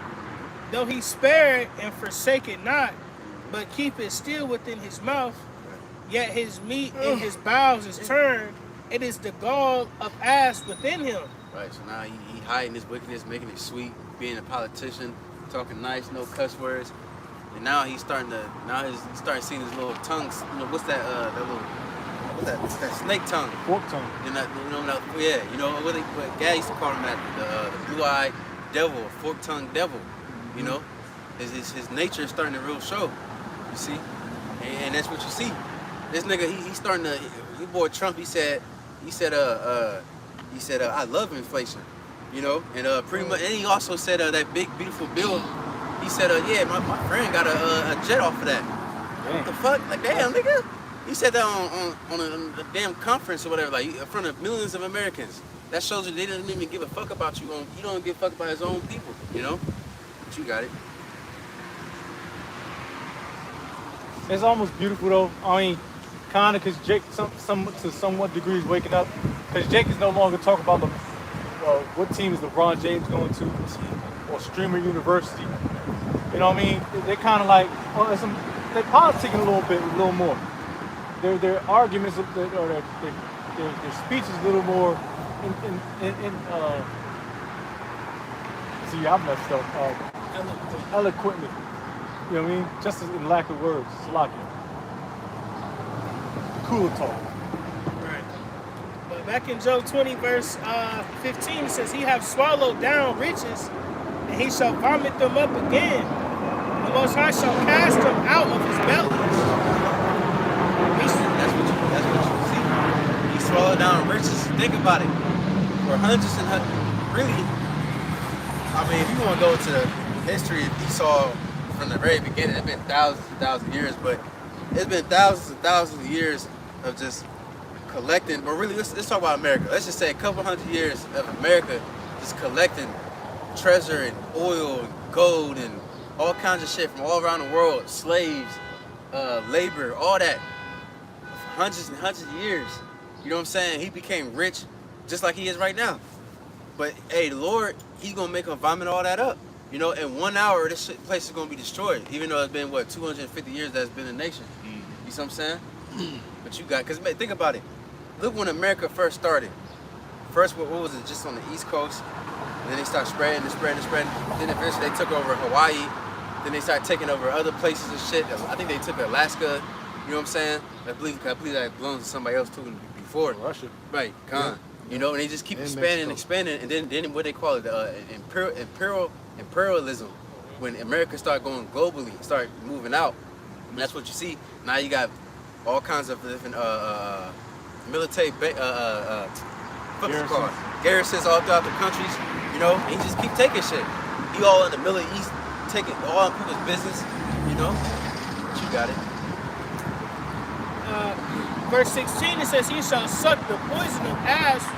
though he spare it and forsake it not, but keep it still within his mouth, yet his meat in his bowels is turned, it is the gall of ass within him. Right, so now he hiding his wickedness, making it sweet, being a politician, talking nice, no cuss words. And now he's starting seeing his little tongues. What's that? What's that snake tongue? Fork tongue. What Gad used to call him that, the blue-eyed devil, fork-tongued devil. His nature is starting to real show. You see, and that's what you see. This nigga, he's starting to. Your boy Trump, he said, I love inflation. And pretty much, and he also said that big beautiful bill. He said, yeah, my friend got a jet off of that. Damn. What the fuck? Like, damn, nigga. He said that on a damn conference or whatever, like in front of millions of Americans. That shows you they didn't even give a fuck about you. He don't give a fuck about his own people, But you got it. It's almost beautiful though. I mean, kind of, because Jake, to somewhat degree, is waking up. Because Jake is no longer talking about what team is LeBron James going to, or Streamer University. You know what I mean? They're kind of like, they're politicking a little more. Their arguments, or their speech is a little more see, I messed up. Eloquently. You know what I mean? Just in lack of words. Sloppy. Cooler talk. Right. But back in Job 20, verse 15, it says, he have swallowed down riches, and he shall vomit them up again. The Most High shall cast them out of his belly. That's what you see. He swallowed down riches. Think about it. For hundreds and hundreds. Really, I mean, if you want to go to the history of Esau from the very beginning, it's been thousands and thousands of years, but it's been thousands and thousands of years of just collecting. But really, let's talk about America. Let's just say a couple hundred years of America just collecting treasure and oil and gold and all kinds of shit from all around the world, slaves, labor, all that, for hundreds and hundreds of years. You know what I'm saying? He became rich, just like he is right now. But hey, the Lord, He's gonna make him vomit all that up. You know, in 1 hour, this place is gonna be destroyed. Even though it's been 250 years that's been a nation. You see what I'm saying? But you got, cause think about it. Look when America first started. First, what was it? Just on the East Coast. And then they started spreading and spreading and spreading. Then eventually they took over Hawaii. Then they started taking over other places and shit. I think they took Alaska. You know what I'm saying? I believe that belongs to somebody else too before. Russia. Right, con. You know, and they just keep expanding, and then what they call it, imperialism. When America started going globally, start moving out, and that's what you see. Now you got all kinds of different military garrisons all throughout the countries. You know, and he just keep taking shit. He all in the Middle East, taking all people's business. You know, but you got it. Verse 16, it says, he shall suck the poison of asps,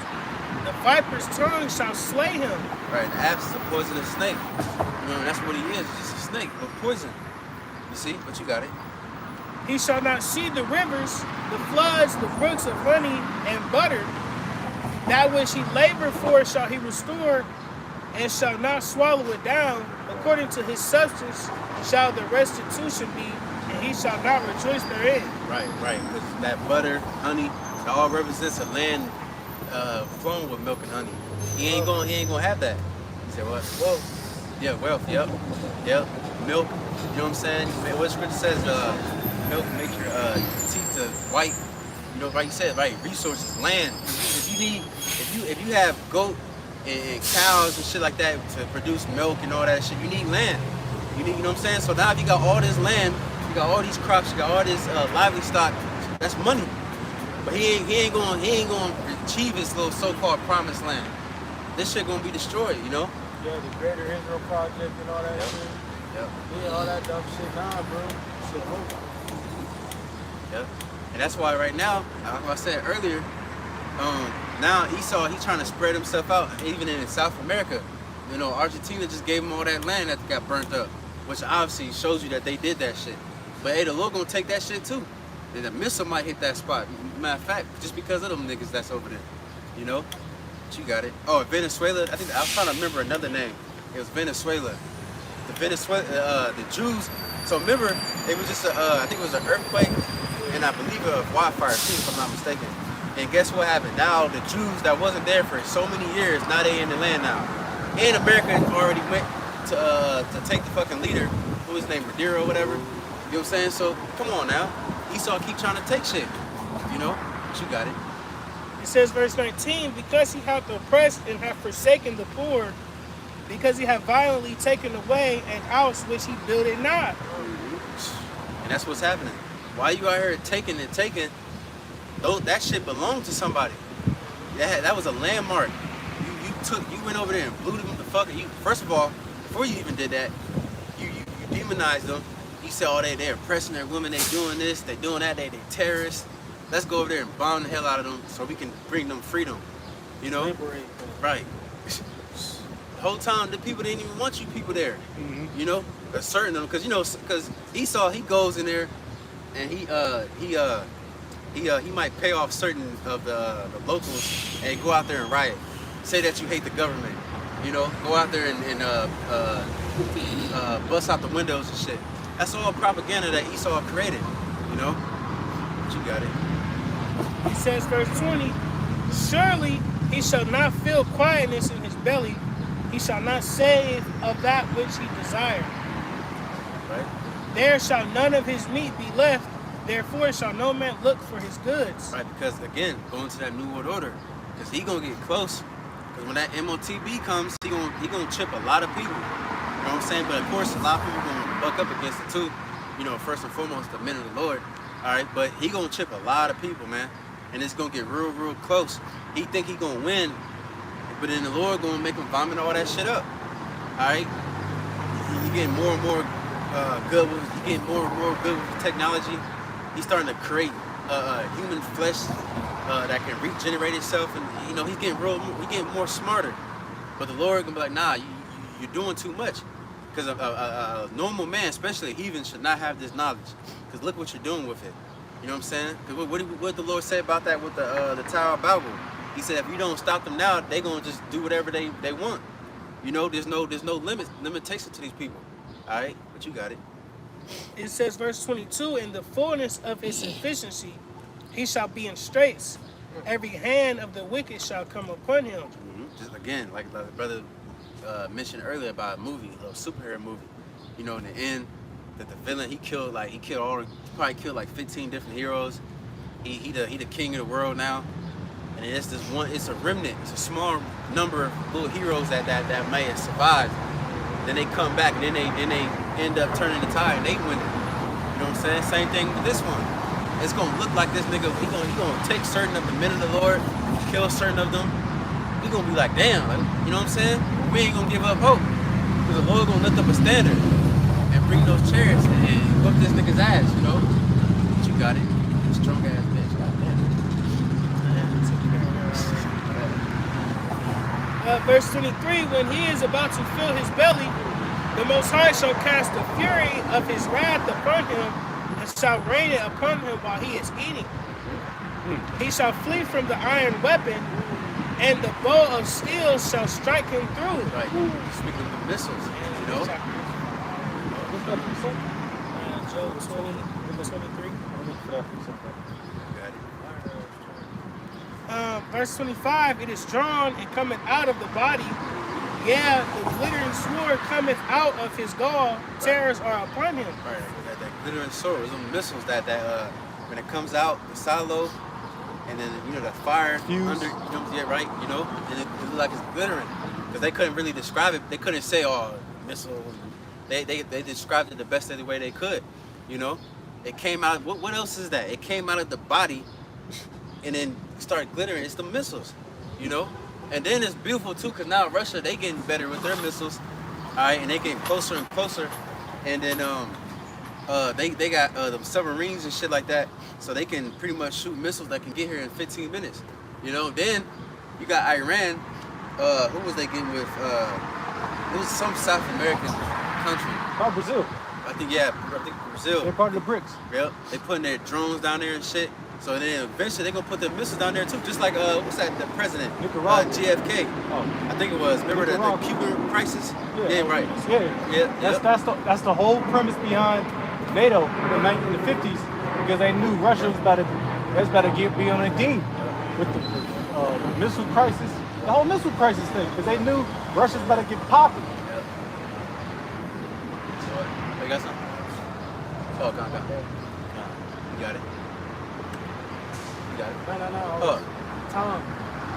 the viper's tongue shall slay him. Right, the asp is a poisonous snake. You know, and that's what he is, just a snake, but poison. You see, but you got it. He shall not see the rivers, the floods, the brooks of honey and butter. That which he labored for shall he restore, and shall not swallow it down. According to his substance shall the restitution be, and he shall not rejoice therein. Right, because that butter, honey, it all represents a land flowing with milk and honey. He ain't gonna have that. He said what? Wealth. Yeah, wealth. Yep. Milk. You know what I'm saying? What scripture says? Milk make your teeth white. You know, like you said, right? Resources, land. If you have goat and cows and shit like that to produce milk and all that shit, you need land. You know what I'm saying? So now if you got all this land, you got all these crops, you got all this livestock, that's money. But he ain't gonna achieve his little so-called promised land. This shit gonna be destroyed, you know? Yeah, the Greater Israel Project and all that shit. Yep. Yeah, all that dumb shit. Nah, bro. Shit over. Yep. And that's why right now, like I said earlier, now Esau, he's trying to spread himself out, even in South America. You know, Argentina just gave him all that land that got burnt up, which obviously shows you that they did that shit. But hey, the Lord gonna take that shit too. The missile might hit that spot. Matter of fact, just because of them niggas that's over there. You know? But you got it. Oh, Venezuela, I think I was trying to remember another name. It was Venezuela. The Jews. So remember, it was just I think it was an earthquake and I believe a wildfire too, if I'm not mistaken. And guess what happened? Now the Jews that wasn't there for so many years, now they in the land now. And America already went to take the fucking leader, who his name, Maduro or whatever. You know what I'm saying? So come on now. Esau keep trying to take shit. You know? But you got it. It says, verse 19, because he hath oppressed and hath forsaken the poor, because he hath violently taken away an house which he builded not. And that's what's happening. Why you out here taking? That shit belonged to somebody. That was a landmark. You went over there and blew them the fuck. First of all, before you even did that, you demonized them. You said, oh, they oppressing their women, they doing this, they doing that, they terrorists. Let's go over there and bomb the hell out of them so we can bring them freedom. You know? Liberate them. Right. The whole time, the people didn't even want you people there. Mm-hmm. You know? Certain them, because you know, because Esau, he goes in there and he might pay off certain of the locals and go out there and riot. Say that you hate the government. You know? Go out there and bust out the windows and shit. That's all propaganda that Esau created, you know? But you got it. He says, verse 20, surely he shall not feel quietness in his belly. He shall not save of that which he desired. Right? There shall none of his meat be left. Therefore shall no man look for his goods. Right, because again, going to that New World Order, because he gonna get close. Because when that MOTB comes, he gonna chip a lot of people. You know what I'm saying? But of course, a lot of people gonna buck up against it too. You know, first and foremost, the men of the Lord. All right, but he gonna chip a lot of people, man, and it's gonna get real, real close. He think he gonna win, but then the Lord gonna make him vomit all that shit up. All right, he getting more and more good. He getting more and more good with technology. He's starting to create human flesh that can regenerate itself, and you know he's getting more smarter. But the Lord gonna be like, nah, you're doing too much. Because a normal man, especially a heathen, should not have this knowledge. Because look what you're doing with it. You know what I'm saying? Because what the Lord say about that with the Tower of Babel? He said if you don't stop them now, they're gonna just do whatever they want. You know, there's no limitation to these people. All right, but you got it. It says, verse 22, in the fullness of his sufficiency, he shall be in straits. Every hand of the wicked shall come upon him. Just again, like the brother mentioned earlier about a movie, a superhero movie. You know, in the end, that the villain he probably killed like 15 different heroes. He the king of the world now, and it's a remnant. It's a small number of little heroes that may have survived. Then they come back, and then they end up turning the tide, and they win. You know what I'm saying? Same thing with this one. It's gonna look like this nigga. He gonna take certain of the men of the Lord, kill certain of them. We gonna be like, damn, like, you know what I'm saying? We ain't gonna give up hope, because the Lord gonna lift up a standard and bring those chariots and whip this nigga's ass. You know? But you got it. Strong ass bitch. Goddamn. Verse 23, when he is about to fill his belly, the Most High shall cast the fury of his wrath upon him, and shall rain it upon him while he is eating. He shall flee from the iron weapon, and the bow of steel shall strike him through. Right. Speaking of the missiles, you know? Job 23. Verse 25, it is drawn and cometh out of the body. Yeah, the glittering sword cometh out of his gall. Terrors are upon him. Right. That glittering sword is on missiles that when it comes out, the silo, and then the fire Fuse. under, yeah, right, and it looks like it's glittering, because they couldn't really describe it. They couldn't say, missile. They described it the best of the way they could, It came out. What else is that? It came out of the body, and then started glittering. It's the missiles, And then it's beautiful too, because now Russia, they getting better with their missiles, all right, and they getting closer and closer, and then they got the submarines and shit like that, so they can pretty much shoot missiles that can get here in 15 minutes, Then you got Iran. Who was they getting with? It was some South American country. Oh, Brazil. I think Brazil. They're part of the BRICS. Yep. They putting their drones down there and shit. So then eventually they're gonna put their missiles down there too, just like what's that? The president, Nicaragua. JFK. Oh. I think it was. Remember the Cuban crisis? Yeah, right. Yeah. That's the whole premise behind NATO in the 50s, because they knew Russia was about to be on a ding with the missile crisis, the whole missile crisis thing, because they knew Russia's about to get popping. Yep. So, you got something? Oh, go. You got it. No. Tom.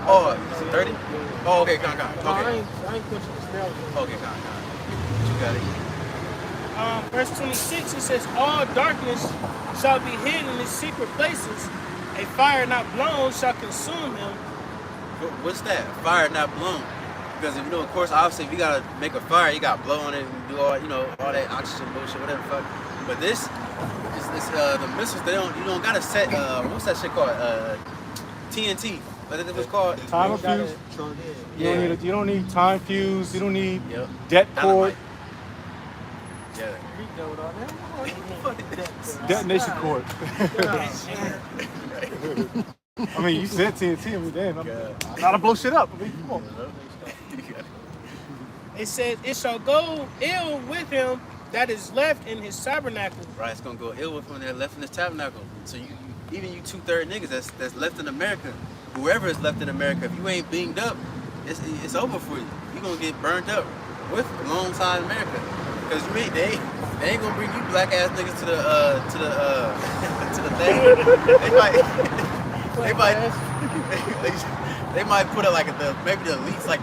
Oh, is it 30? Oh, okay, come. No, Okay. I ain't pushing this down. Okay, come. You got it. Verse 26, it says, all darkness shall be hidden in his secret places. A fire not blown shall consume him. What's that? Fire not blown. Because of course, obviously, if you gotta make a fire, you gotta blow on it and do all, all that oxygen bullshit, whatever the fuck. But this is the missiles. You don't gotta set. What's that shit called? TNT. What it was called? Time fuse. Yeah. You don't need time fuse. You don't need Yep. det cord. Yeah. Detonation cord. I mean, you said TNT. I mean, damn. I gotta blow shit up. I mean, come on. It says, it shall go ill with him that is left in his tabernacle. Right, it's gonna go ill with when they're left in this tabernacle. So even you 2/3 niggas that's left in America, whoever is left in America, if you ain't beamed up, it's over for you. You gonna get burned up with alongside America, because they ain't gonna bring you black ass niggas to the to the thing. They might put it like maybe the elites, like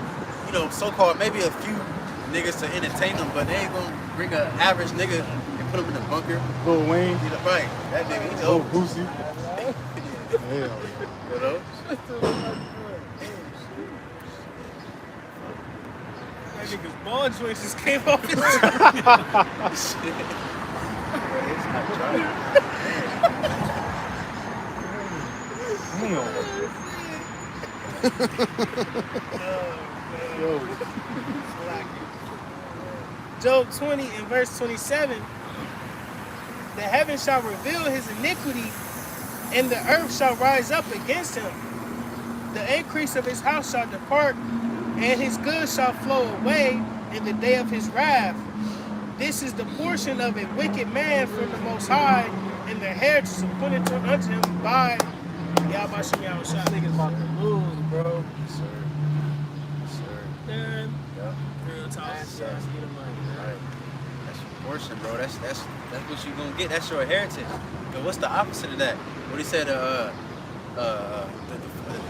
so-called maybe a few niggas to entertain them, but they ain't gonna bring an average nigga and put him in a bunker. Lil Wayne. Right, that nigga, he's Lil over. Boosie. Hell. That nigga's ball joints just came off his Job 20 and verse 27, the heaven shall reveal his iniquity, and the earth shall rise up against him. The increase of his house shall depart, and his goods shall flow away in the day of his wrath. This is the portion of a wicked man from the Most High, and the heritage appointed unto him by Yahweh Yahweh. Niggas about to lose, bro. Yes, sir. Yes, sir. Man, Yep. real talk. That's get the money. Right. That's your portion, bro. That's what you gonna get. That's your heritage. But what's the opposite of that? What he said, the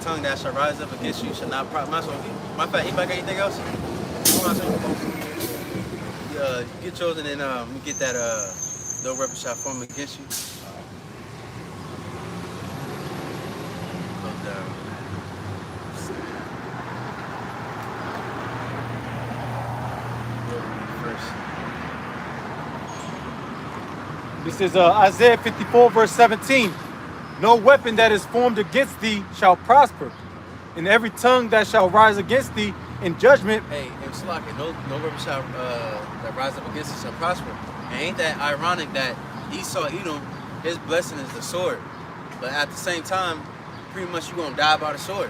tongue that shall rise up against you shall not prosper. Matter of fact, anybody got anything else? Get yours and then we get that no weapon shall form against you. Goes down. First. This is Isaiah 54, verse 17. No weapon that is formed against thee shall prosper, and every tongue that shall rise against thee in judgment. Hey, and Slaka, no weapon shall that rise up against us shall prosper. And ain't that ironic that Esau, Edom, his blessing is the sword, but at the same time, pretty much you gonna die by the sword.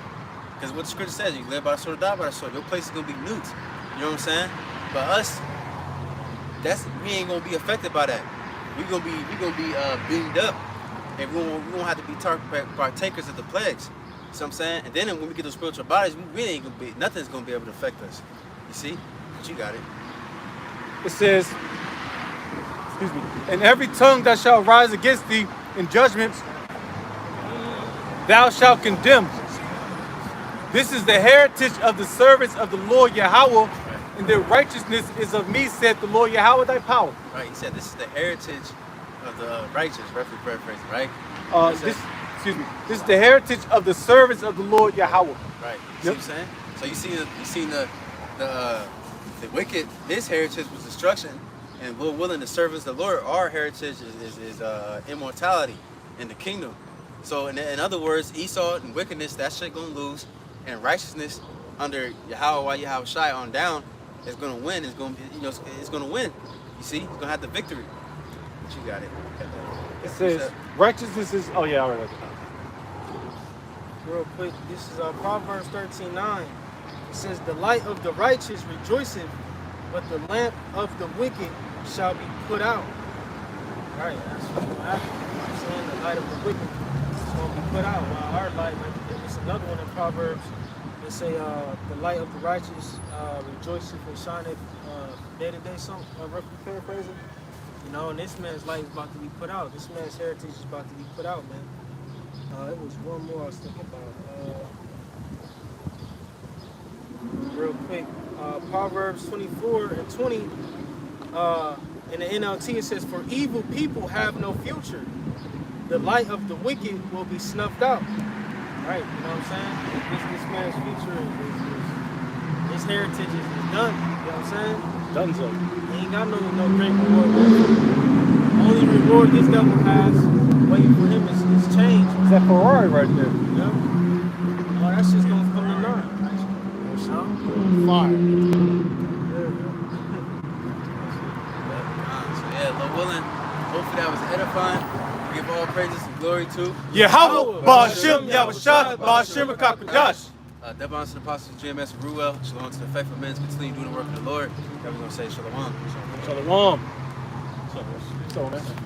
Because what the scripture says, you live by the sword, die by the sword. Your place is gonna be nuked. You know what I'm saying? But us, we ain't gonna be affected by that. We gonna be beamed up, and we won't have to be partakers of the plagues. You know what I'm saying? And then when we get those spiritual bodies, we really ain't gonna be, nothing's gonna be able to affect us. You see? But you got it. It says, excuse me, and every tongue that shall rise against thee in judgment, thou shalt condemn. This is the heritage of the servants of the Lord Yahweh, and their righteousness is of me, said the Lord Yahweh, thy power. Right, he said this is the heritage of the righteous, roughly paraphrasing, right? This is the heritage of the servants of the Lord Yahweh. Right. You see what I'm saying? So you seen the wicked, his heritage was destruction, and we're willing to serve as the Lord. Our heritage is immortality in the kingdom. So in other words, Esau and wickedness, that shit gonna lose, and righteousness under Yahweh Shai on down is gonna win. It's gonna win. You see, he's gonna have the victory. But you got it. It says righteousness is. Oh yeah, all right. Real quick, this is Proverbs 13:9. It says, "The light of the righteous rejoiceth, but the lamp of the wicked shall be put out." Right, that's what will happen. I'm saying the light of the wicked is going to be put out. While our light, there's another one in Proverbs that say, "The light of the righteous rejoiceth and shineth day to day." Some roughly paraphrasing. You know, and this man's light is about to be put out. This man's heritage is about to be put out, man. It was one more I was thinking about. Real quick, Proverbs 24 and 20. In the NLT, it says, "For evil people have no future. The light of the wicked will be snuffed out." Right, you know what I'm saying? This man's future his heritage is done. You know what I'm saying? Done so. He ain't got no great reward. Only reward this devil has waiting for him is change. Is that Ferrari right there? Yeah. Oh, that's just gonna come to learn. Fire. So yeah, Lord willing, hopefully that was edifying. Give all praises and glory to Yahweh, Ba'ashem, Yahushua, Ba'ashem, Kakadash. Devon to the apostles, GMS, Ruel. Shalom to the faithful men. Continue doing the work of the Lord. Then we're going to say shalom. Shalom. Shalom.